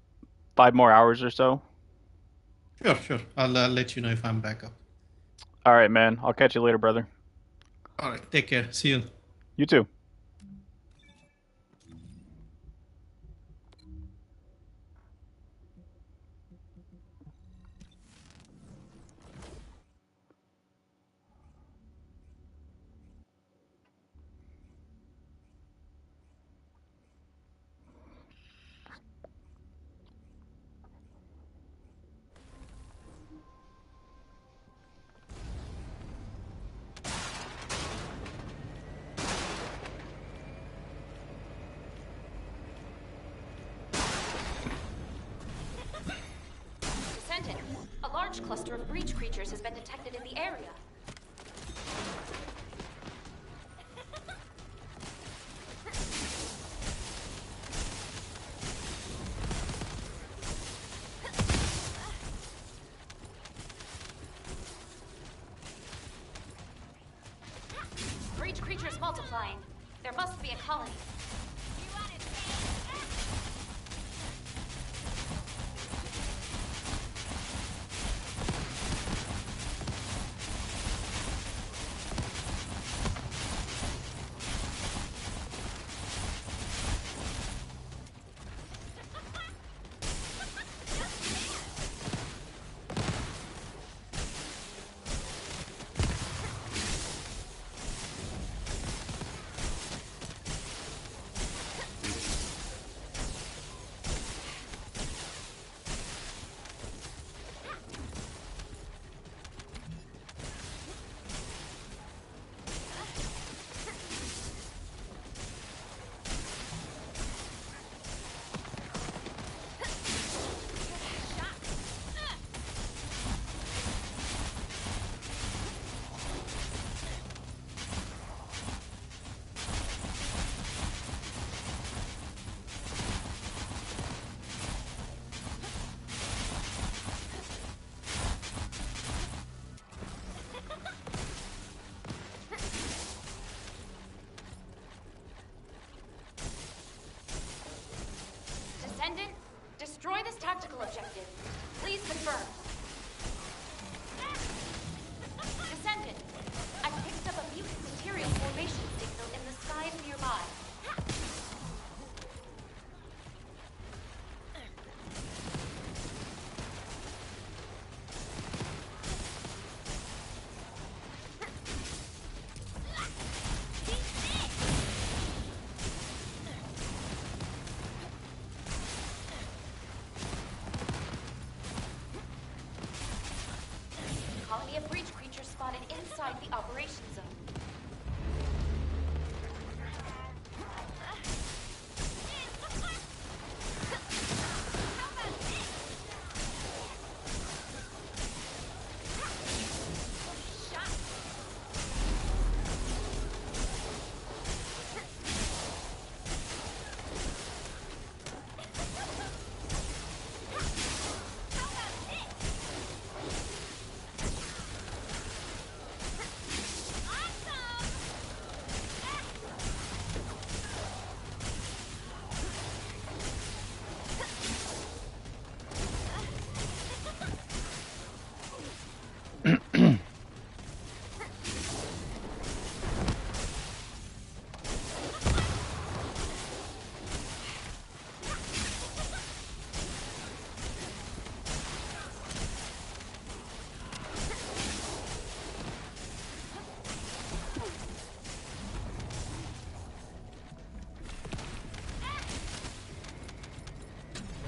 5 more hours or so. Sure. I'll let you know if I'm back up. All right, man. I'll catch you later, brother. All right. Take care. See you. You too. Descendant, a large cluster of breach creatures has been detected in the area. Breach creatures multiplying. There must be a colony. Descendant, destroy this tactical objective. Please confirm. Descendant, I picked up a mutant material formation signal in the skies nearby. Colony of breach creatures spotted inside the operation zone.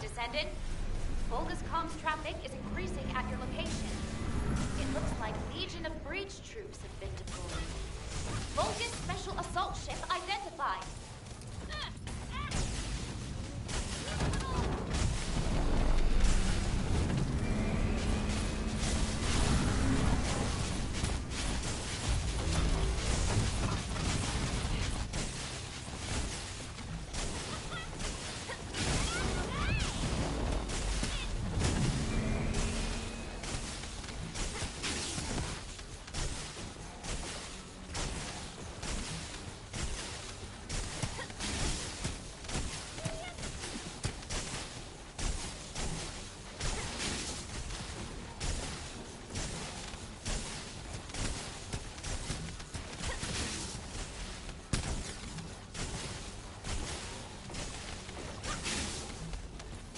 Descendant, bogus comms traffic is increasing at your location. It looks like Legion of Breach troops have been deployed. Vulcan Special Assault Ship identified.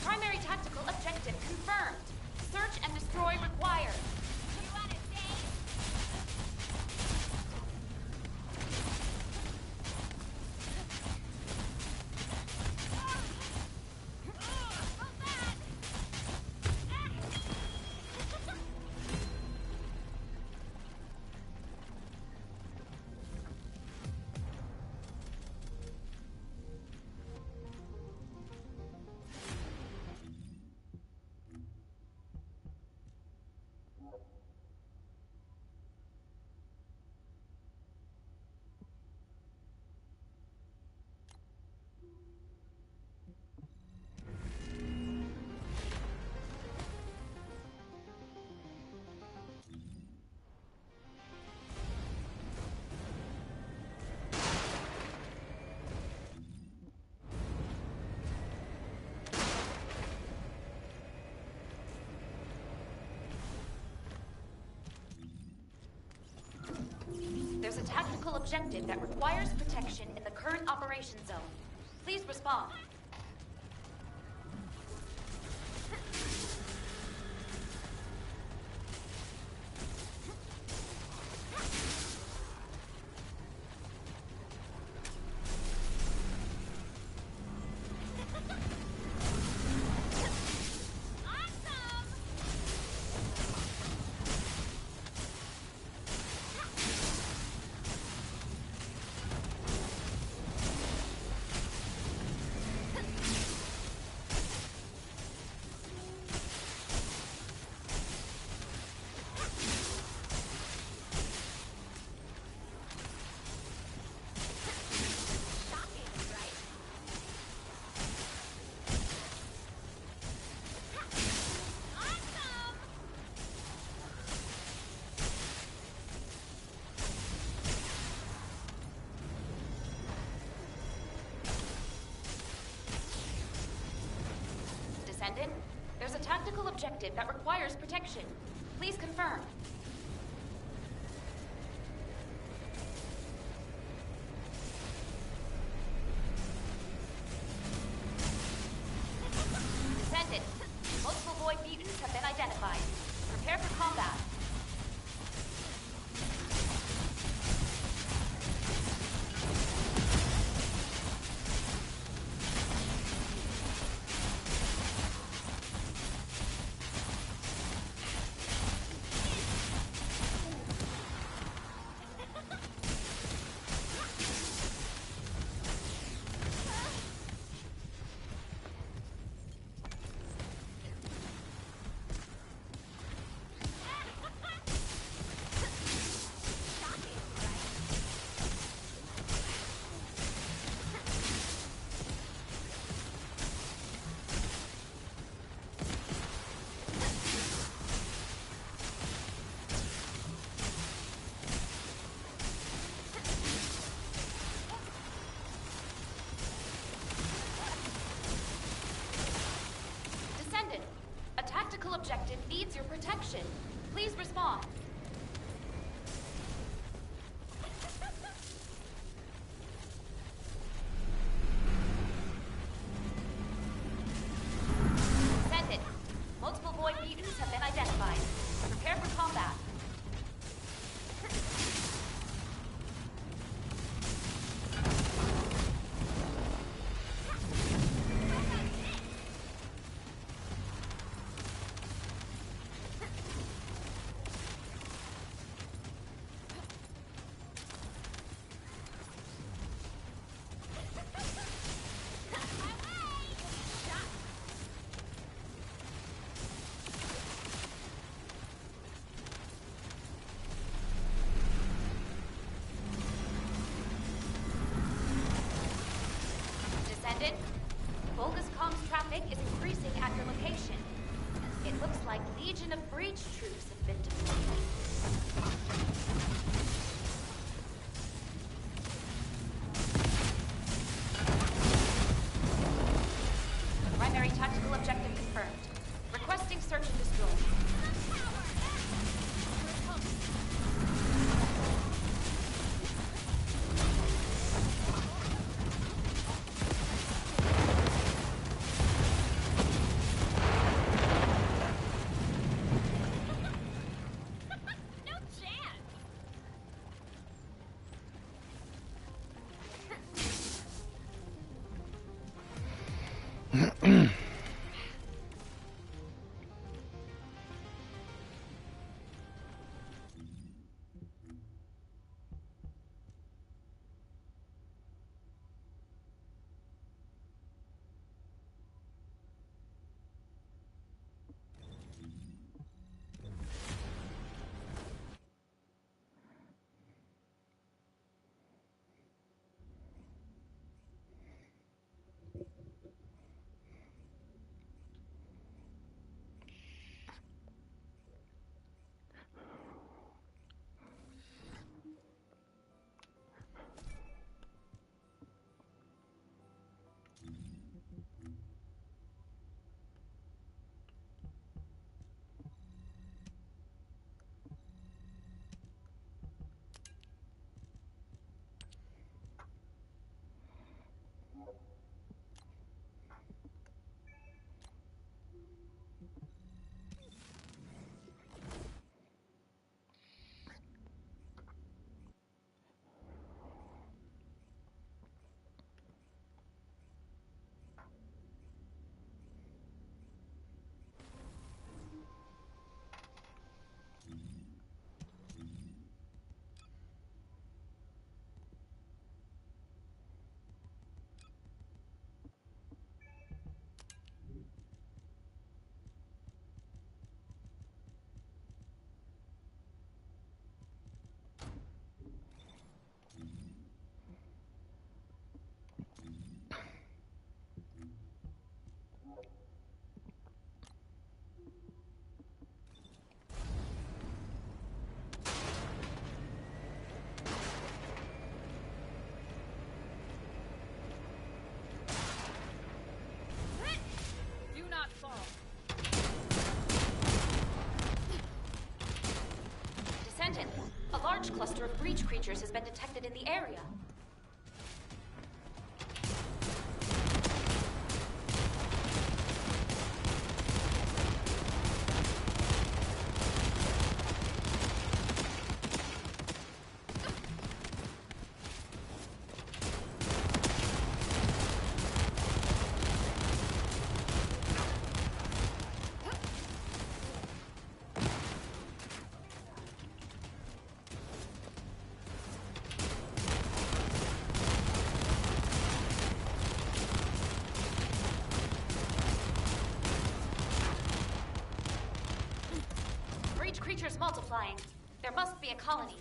Primary tactical objective confirmed. Search and destroy required. You want it, Dave? So bad! There's a tactical objective that requires protection in the current operation zone. Please respond. Descendant, there's a tactical objective that requires protection. Please confirm. Descendant, multiple void mutants have been identified. Prepare for combat. Objective needs your protection. Please respond. Send it. Multiple void mutants have been identified. Prepare for combat. Descendant, bogus comms traffic is increasing at your location. It looks like Legion of Breach troops have been deployed. Primary tactical objective confirmed. Requesting search and destroy. No chance! Do not fall. Descendant, a large cluster of breach creatures has been detected in the area. Breach creatures multiplying. There must be a colony.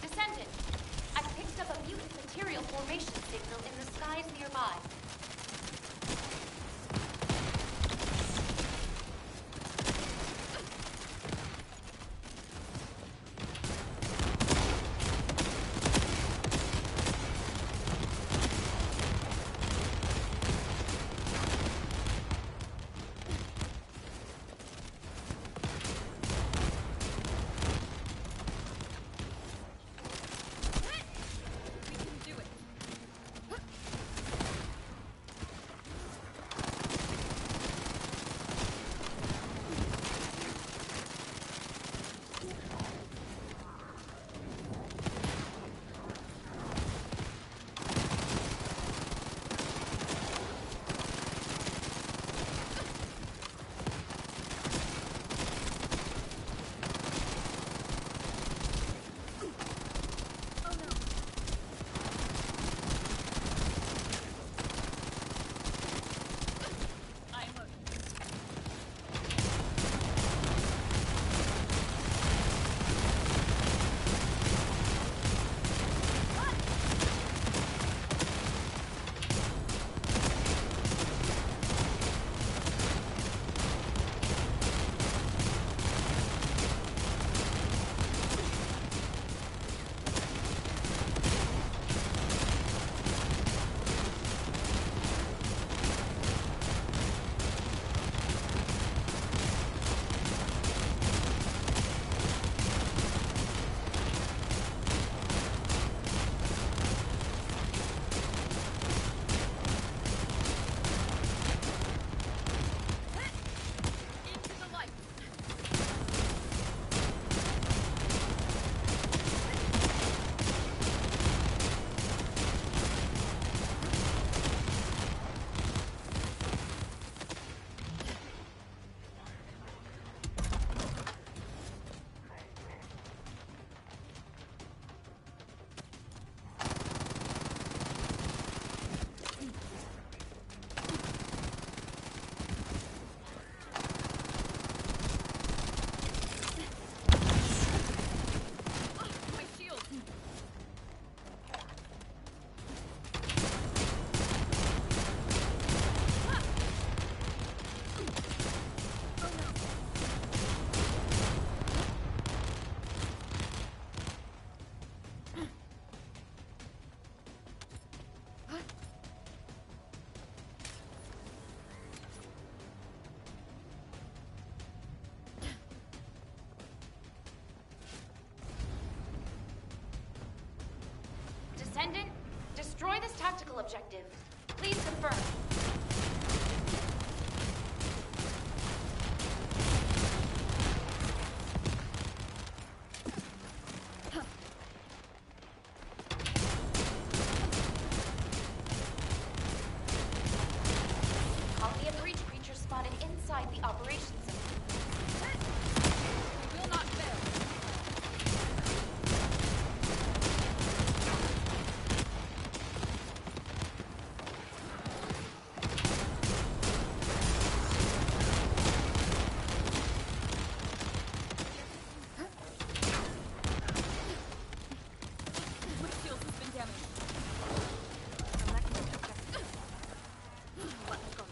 Descendant, I picked up a mutant material formation signal in the skies nearby. Descendant, destroy this tactical objective. Please confirm. Copy a breach creature spotted inside the operations zone. We will not fail. Windshield has been damaged. Selecting objective. Let's go.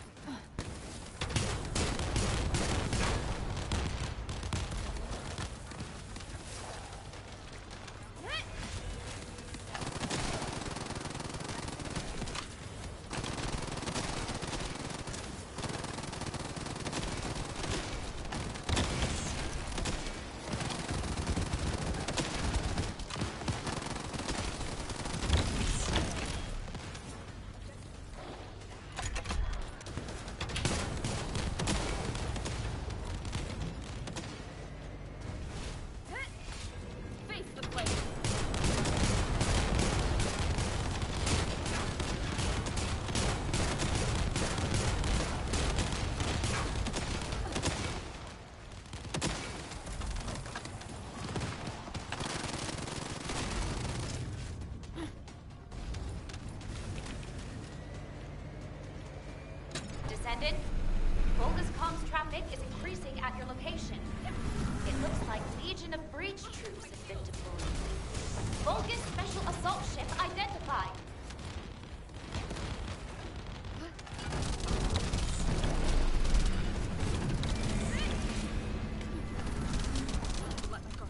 Face the flame. Descendant, Volga's comms traffic is increasing at your location. It looks like Legion of Breach troops have been deployed. Volga's special assault ship identified. Let me go.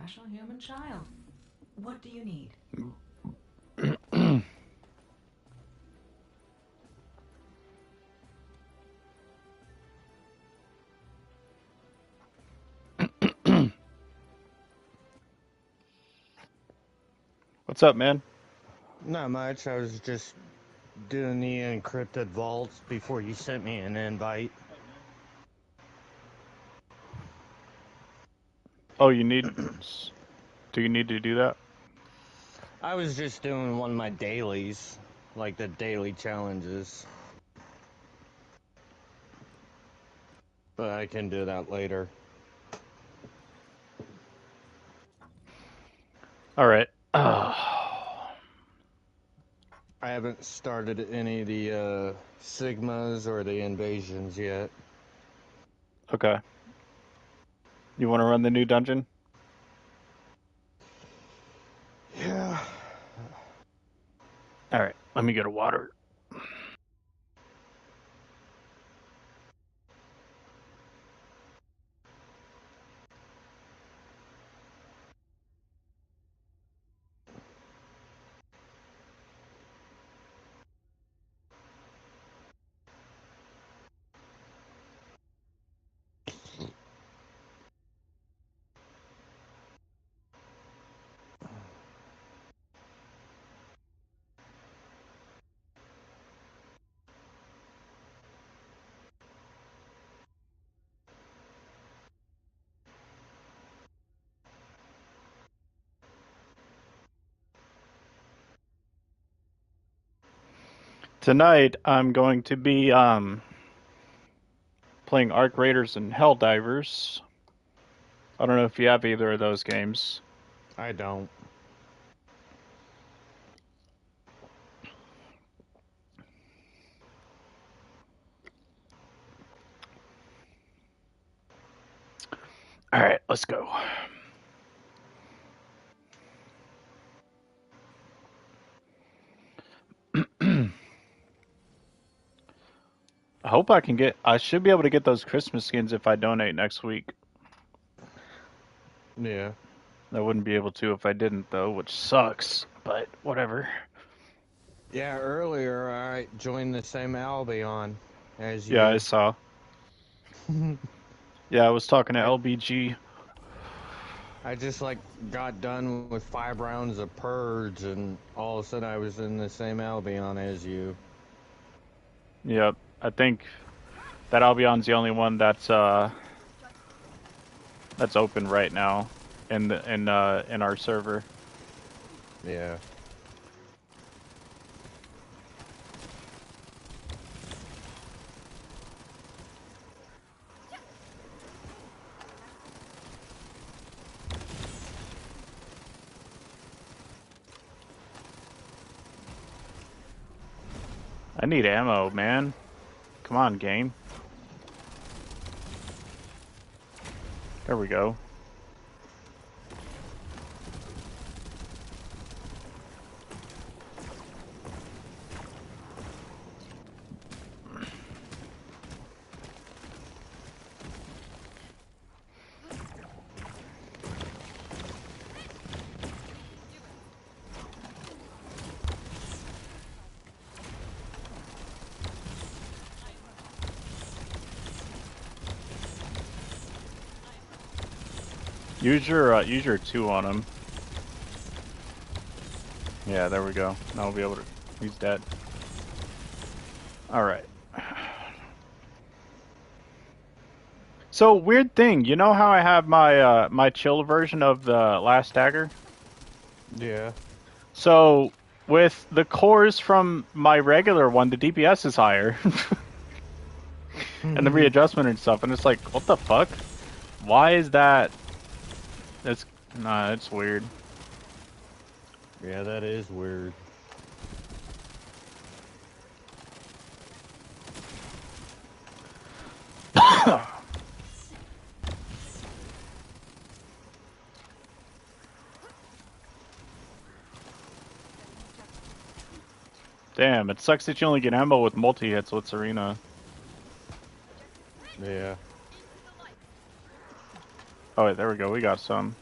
special human child. What do you need? What's up, man? Not much. I was just doing the encrypted vaults before you sent me an invite. Oh, you need... Do you need to do that? I was just doing one of my dailies, like the daily challenges. But I can do that later. Alright. I haven't started any of the Sigmas or the invasions yet. Okay. You want to run the new dungeon? Yeah. Alright, let me get a water. Tonight, I'm going to be playing Arc Raiders and Helldivers. I don't know if you have either of those games. I don't. Alright, let's go. I hope I can get... I should be able to get those Christmas skins if I donate next week. Yeah. I wouldn't be able to if I didn't, though, which sucks. But whatever. Yeah, earlier I joined the same Albion as you. Yeah, I saw. Yeah, I was talking to LBG. I just like got done with 5 rounds of purge, and all of a sudden I was in the same Albion as you. Yep, I think that Albion's the only one that's open right now in our server. Yeah. I need ammo, man. Come on, game. There we go. Use your 2 on him. Yeah, there we go. Now we'll be able to... He's dead. Alright. So, weird thing. You know how I have my my chill version of the Last Dagger? Yeah. So, with the cores from my regular one, the DPS is higher. And the readjustment and stuff, and it's like, what the fuck? Why is that? It's... Nah, it's weird. Yeah, that is weird. Damn, it sucks that you only get ammo with multi-hits with Serena. Yeah. Oh wait, there we go, we got some.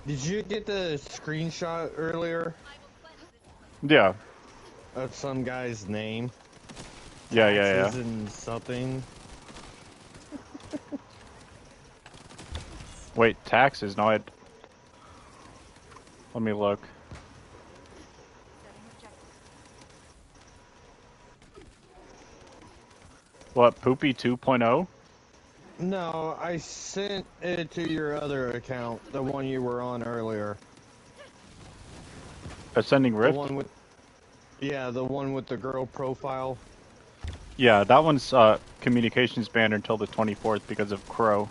Did you get the screenshot earlier Yeah. of some guy's name? Yeah, Taxes yeah. and something. Wait, taxes? No, let me look. Setting objective. What, Poopy 2.0? No, I sent it to your other account, the one you were on earlier. Ascending The Rift? one with, yeah, the one with the girl profile. Yeah, that one's communications banned until the 24th because of Crow.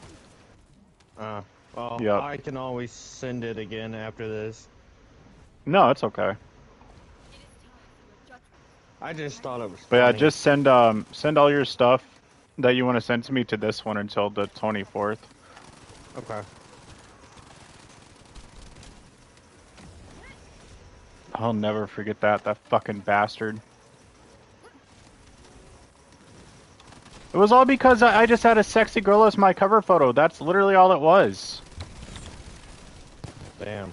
Well, Yep. I can always send it again after this. No, it's okay. I just thought it was But yeah, funny. just send all your stuff that you want to send to me to this one until the 24th. Okay. I'll never forget that fucking bastard. It was all because I just had a sexy girl as my cover photo. That's literally all it was. Damn.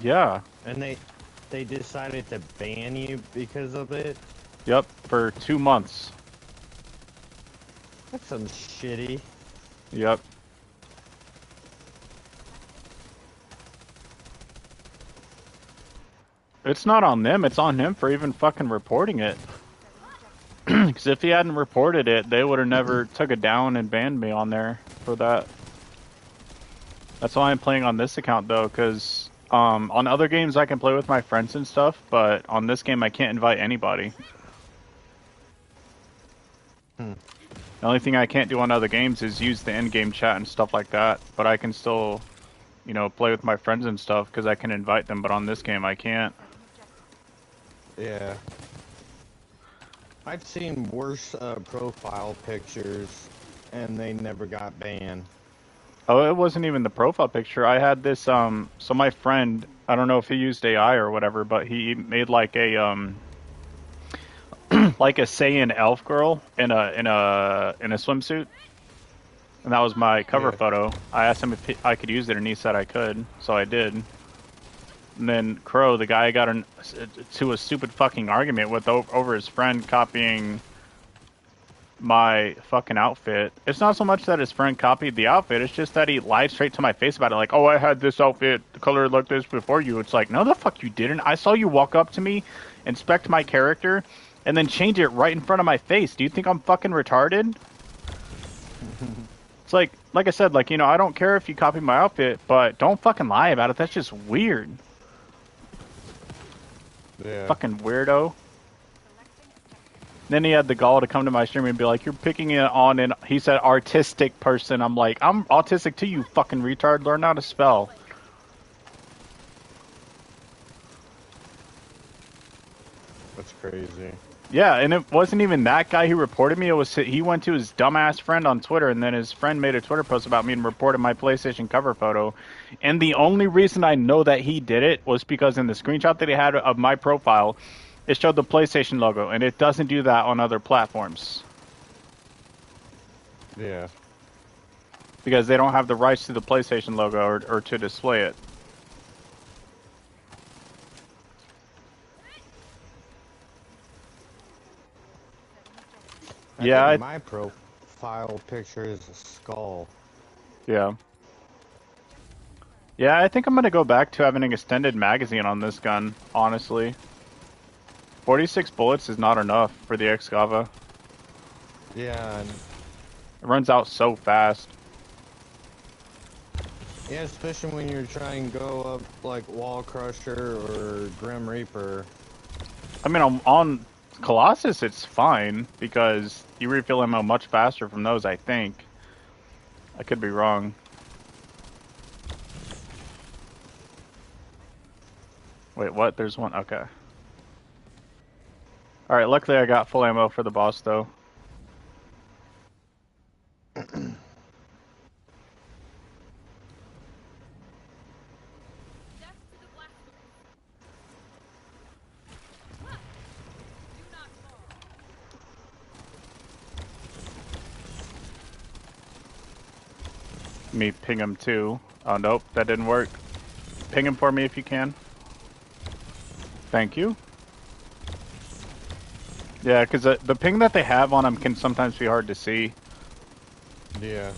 Yeah. And they decided to ban you because of it? Yep, for 2 months. That's some shitty. Yep. It's not on them, it's on him for even fucking reporting it. Because if he hadn't reported it, they would have never took it down and banned me on there for that. That's why I'm playing on this account though, because on other games I can play with my friends and stuff, but on this game I can't invite anybody. The only thing I can't do on other games is use the in-game chat and stuff like that, but I can still, you know, play with my friends and stuff because I can invite them, but on this game I can't. Yeah. I've seen worse profile pictures, and they never got banned. Oh, it wasn't even the profile picture. I had this, so my friend, I don't know if he used AI or whatever, but he made like a, like a Saiyan elf girl in a swimsuit. And that was my cover photo. I asked him if I could use it, and he said I could, so I did. And then Crow, the guy, got to a stupid fucking argument with over his friend copying my fucking outfit. It's not so much that his friend copied the outfit, it's just that he lied straight to my face about it, like, oh, I had this outfit, the color like this before you. It's like, no the fuck you didn't. I saw you walk up to me, inspect my character, and then change it right in front of my face. Do you think I'm fucking retarded? It's like I said, like, you know, I don't care if you copy my outfit, but don't fucking lie about it. That's just weird. Yeah. Fucking weirdo. Then he had the gall to come to my stream and be like, you're picking it on, and he said artistic person. I'm like, I'm autistic too, you fucking retard. Learn how to spell. That's crazy. Yeah, and it wasn't even that guy who reported me. It was he went to his dumbass friend on Twitter, and then his friend made a Twitter post about me and reported my PlayStation cover photo. And the only reason I know that he did it was because in the screenshot that he had of my profile, it showed the PlayStation logo, and it doesn't do that on other platforms. Yeah. Because they don't have the rights to the PlayStation logo or to display it. I think my profile picture is a skull. Yeah. Yeah, I think I'm gonna go back to having an extended magazine on this gun, honestly. 46 bullets is not enough for the Excava. Yeah. It runs out so fast. Yeah, especially when you're trying to go up like Wall Crusher or Grim Reaper. I mean, on Colossus it's fine because you refill ammo much faster from those, I think. I could be wrong. Wait, what? There's one? Okay. Alright, luckily I got full ammo for the boss, though. Me ping him too. Oh, nope, that didn't work. Ping him for me if you can. Thank you. Yeah, because the ping that they have on him can sometimes be hard to see. Yeah.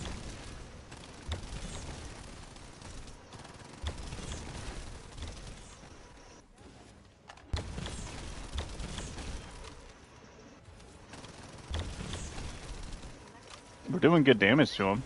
We're doing good damage to him.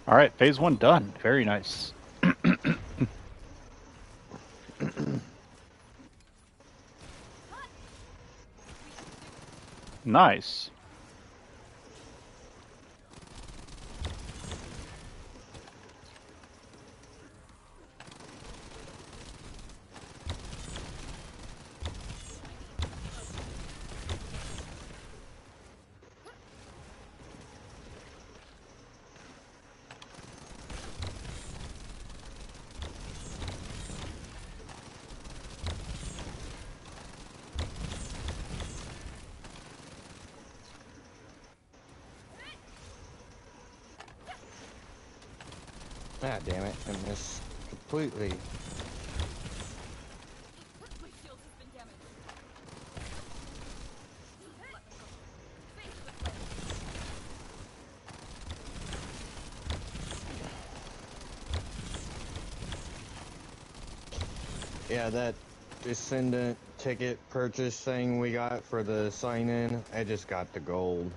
All right, phase 1 done. Very nice. Nice. Ah, damn it. I missed completely. Yeah, that Descendant ticket purchase thing we got for the sign-in, I just got the gold.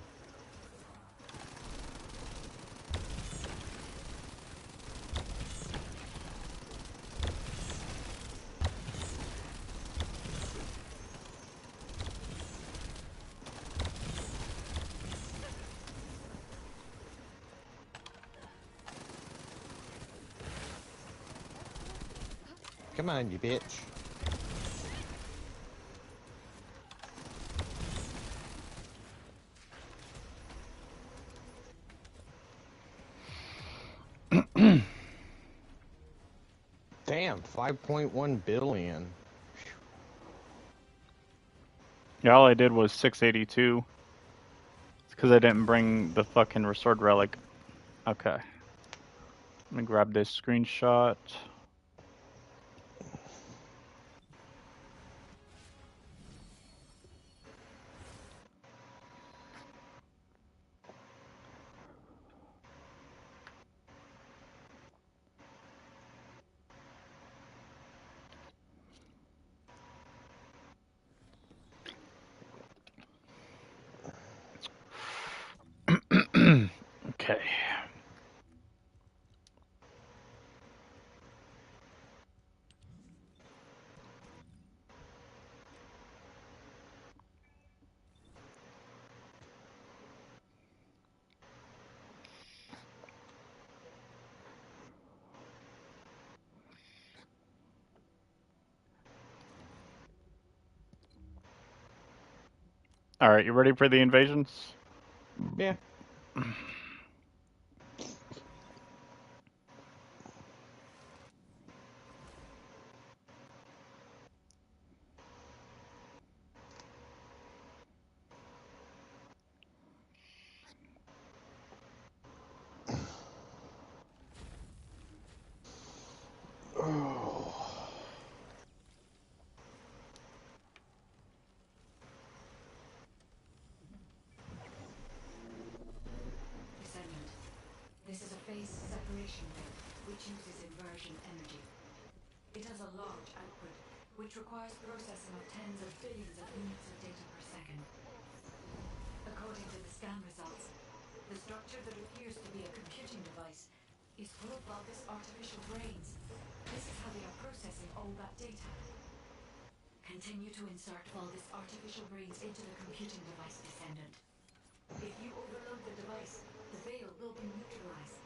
Come on, you bitch. Damn, 5.1 billion. Yeah, all I did was 682. It's because I didn't bring the fucking restored relic. Okay. Let me grab this screenshot. Okay. All right, you ready for the invasions? Yeah. Descendant. This is a phase separation rate, which uses inversion energy. It has a large output, which requires processing of tens of billions of units of data per second. According to the scan results, the structure that appears to be a computing device is full of bulbous artificial brains. This is how they are processing all that data. Continue to insert Vulgus artificial brains into the computing device, Descendant. If you overload the device, the veil will be neutralized.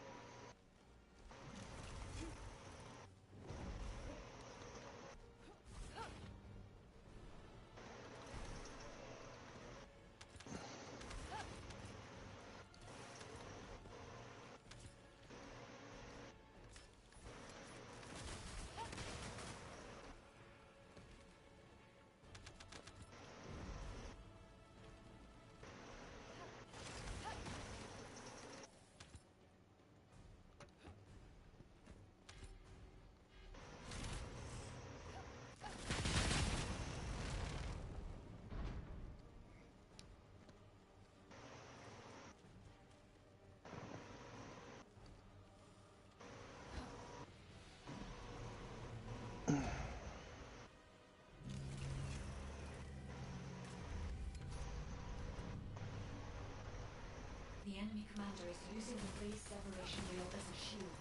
The enemy commander is using the phase separation rail as a shield.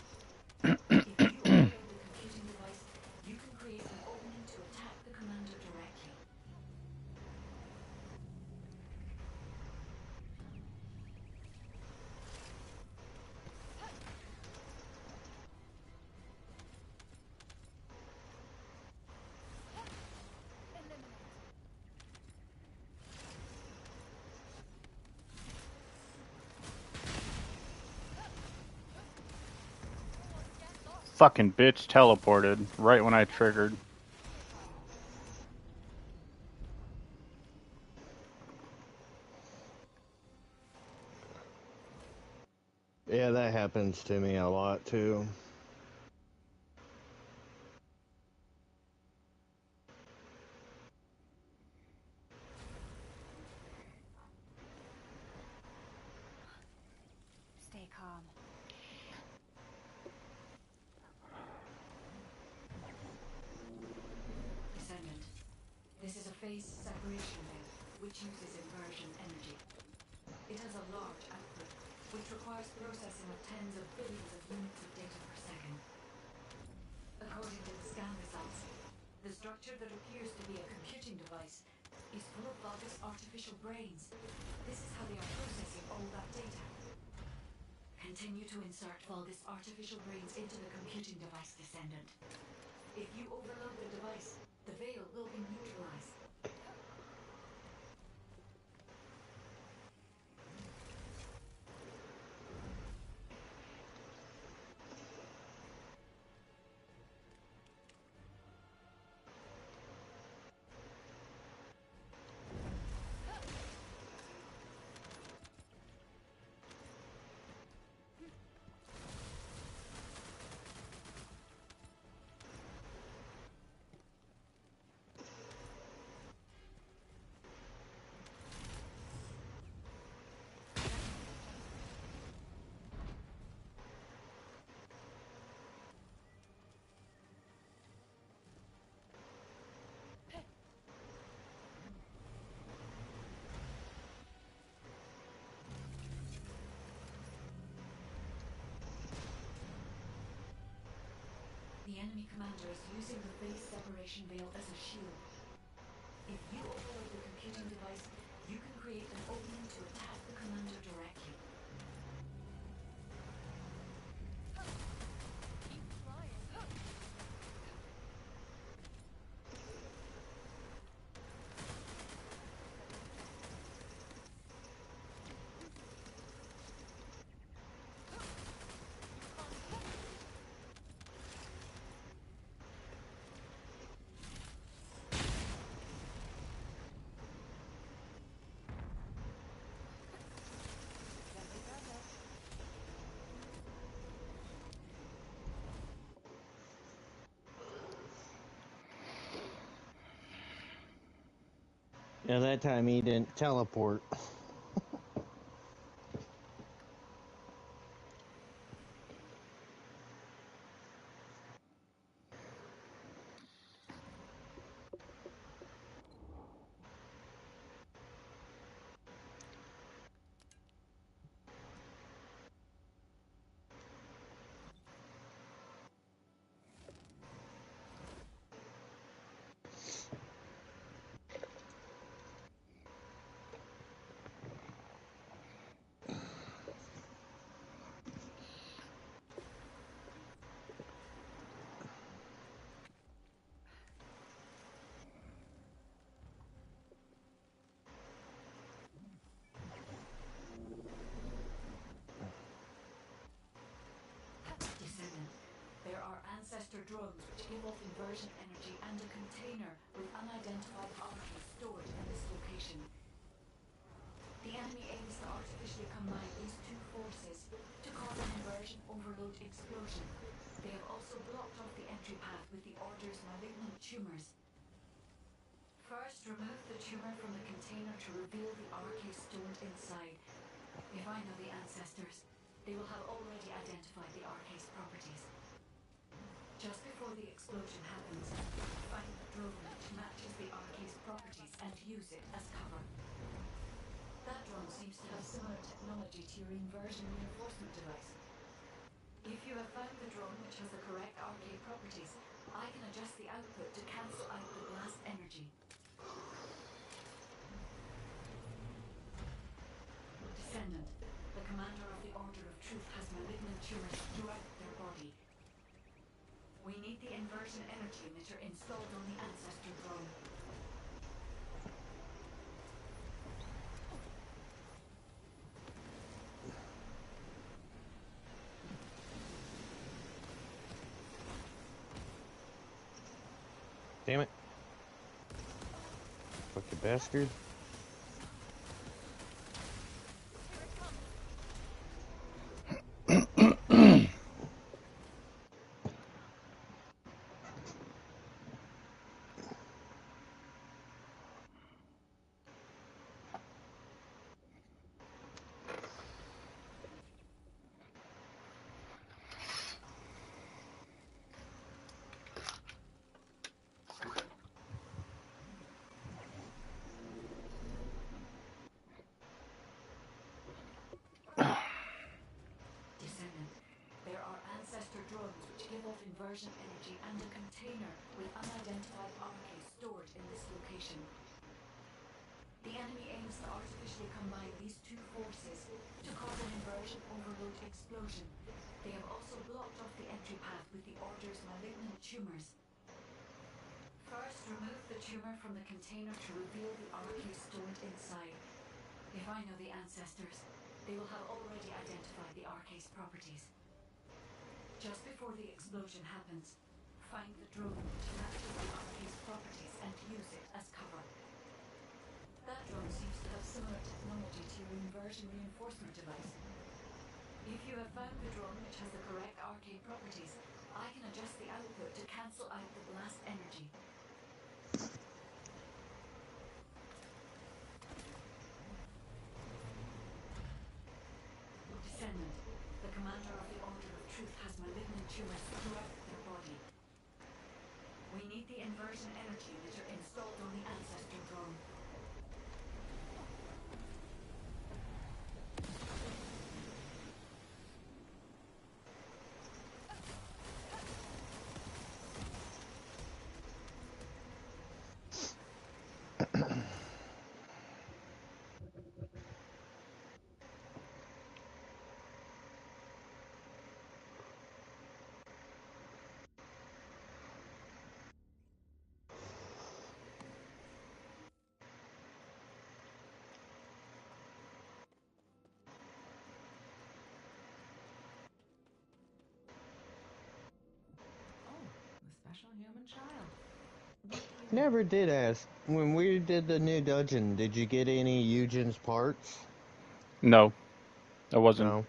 If you overload the computing device, you can create an opening to attack the commander directly. Fucking bitch teleported right when I triggered. Yeah, that happens to me a lot too. Stay calm. Descendant. This is a phase separation rail, which uses inversion energy. It has a large output, which requires processing of tens of billions of units of data per second. According to the scan results, the structure that appears to be a computing device is full of Vulgus artificial brains. This is how they are processing all that data. Continue to insert Vulgus artificial brains into the computing device, Descendant. If you overload the device, the veil will be neutralized. The enemy commander is using the phase separation veil as a shield. If you overload the computing device, you can create an opening to attack the commander directly. Yeah, that time he didn't teleport. ancestor drones which give off inversion energy and a container with unidentified archive stored in this location. The enemy aims to artificially combine these two forces to cause an inversion overload explosion. They have also blocked off the entry path with the Order's malignant tumors. First, remove the tumor from the container to reveal the RK stored inside. If I know the ancestors, they will have already identified the RK's properties. Just before the explosion happens, find the drone which matches the RK's properties and use it as cover. That drone seems to have similar technology to your inversion reinforcement device. If you have found the drone which has the correct RK properties, I can adjust the output to cancel out the blast energy. Descendant, the commander of the Order of Truth has malignant tumors throughout their body. We need the inversion energy emitter installed on the ancestor drone. Damn it. Fucking bastard. Descendant, there are ancestor drones which give off inversion energy and a container with unidentified RK stored in this location. The enemy aims to artificially combine these two forces to cause an inversion overload explosion. They have also blocked off the entry path with the Order's malignant tumors. First, remove the tumor from the container to reveal the RK stored inside. If I know the ancestors, they will have already identified the RK's properties. Just before the explosion happens, find the drone which matches the RK's properties and use it as cover. That drone seems to have similar technology to your inversion reinforcement device. If you have found the drone which has the correct RK properties, I can adjust the output to cancel out the blast energy. Descendant, the commander of the Order of Truth has malignant tumors throughout their body. We need the inversion energy emitter installed on the ancestor drone. Special human child. Never did ask. When we did the new dungeon, did you get any Eugen's parts? No, I wasn't. No.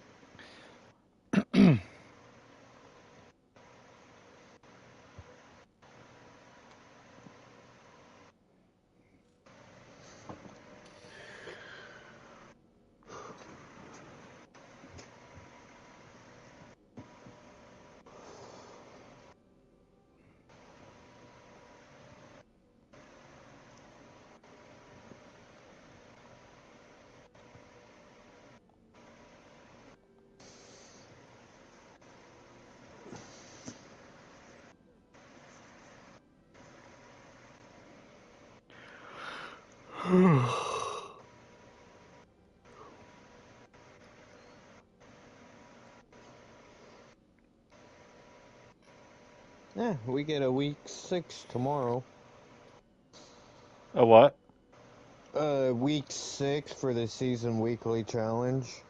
Yeah, we get a week 6 tomorrow. A what? Week 6 for the season weekly challenge.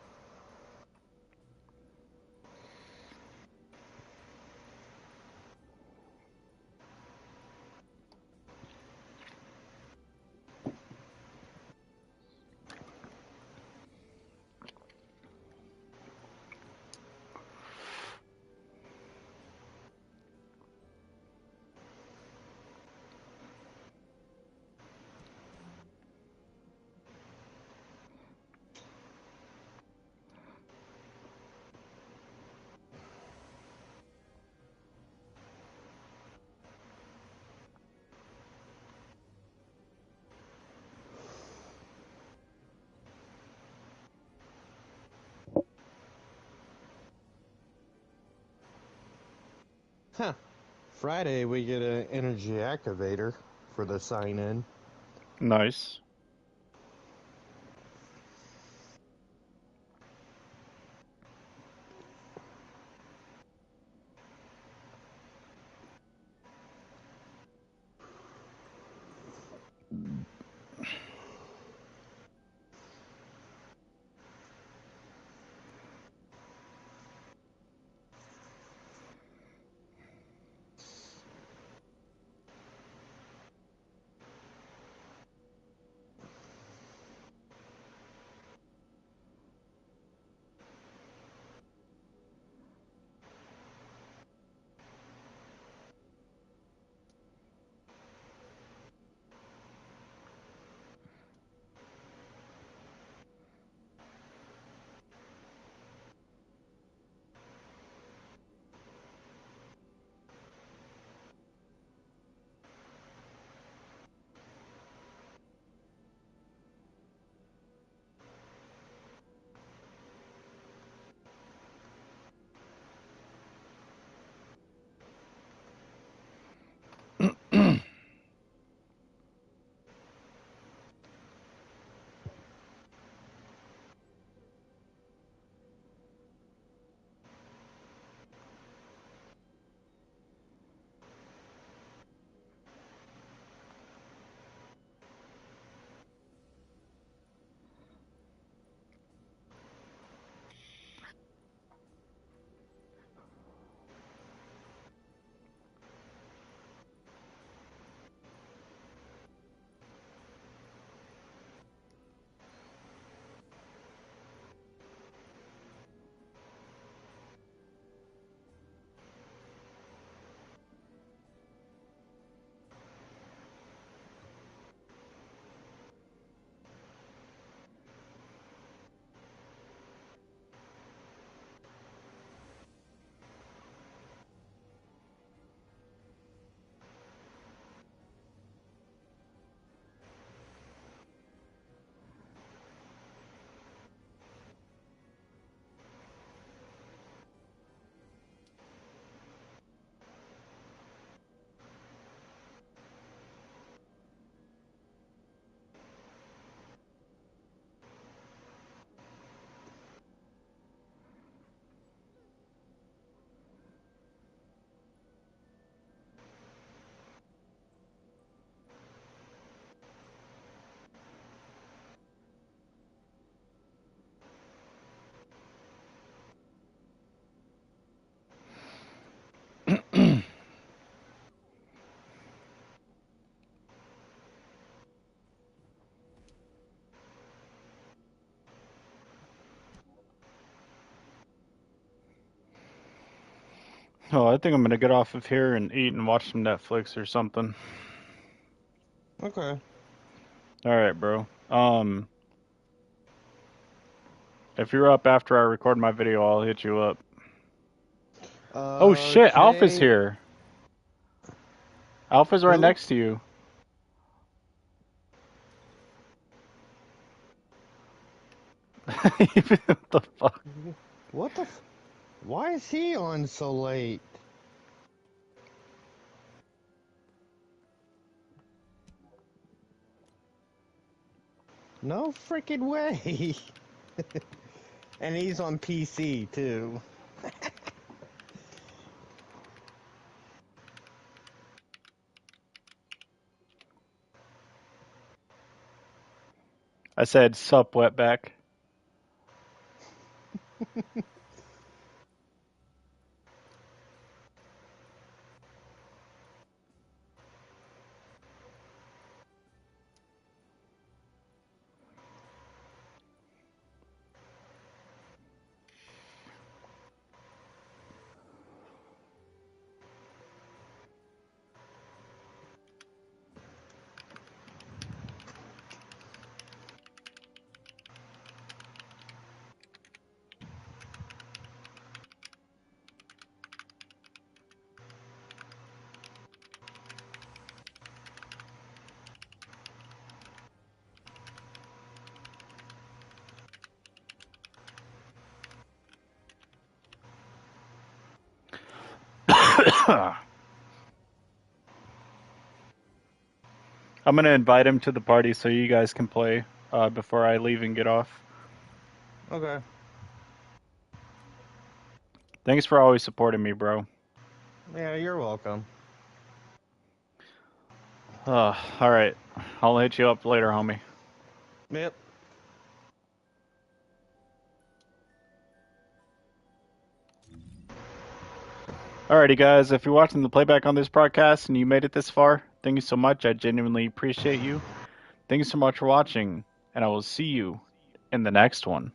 Huh. Friday we get an energy activator for the sign in. Nice. Oh, I think I'm gonna get off of here and eat and watch some Netflix or something. Okay. All right, bro. If you're up after I record my video, I'll hit you up. Oh shit, Alpha's Okay. here. Alpha's right Who? next to you. What the fuck? What the? Why is he on so late? No freaking way. And he's on PC too. I said sup, wetback. I'm gonna invite him to the party so you guys can play before I leave and get off. Okay. Thanks for always supporting me, bro. Yeah, you're welcome. All right. I'll hit you up later, homie. Yep. Alrighty, guys. If you're watching the playback on this broadcast and you made it this far, thank you so much. I genuinely appreciate you. Thank you so much for watching, and I will see you in the next one.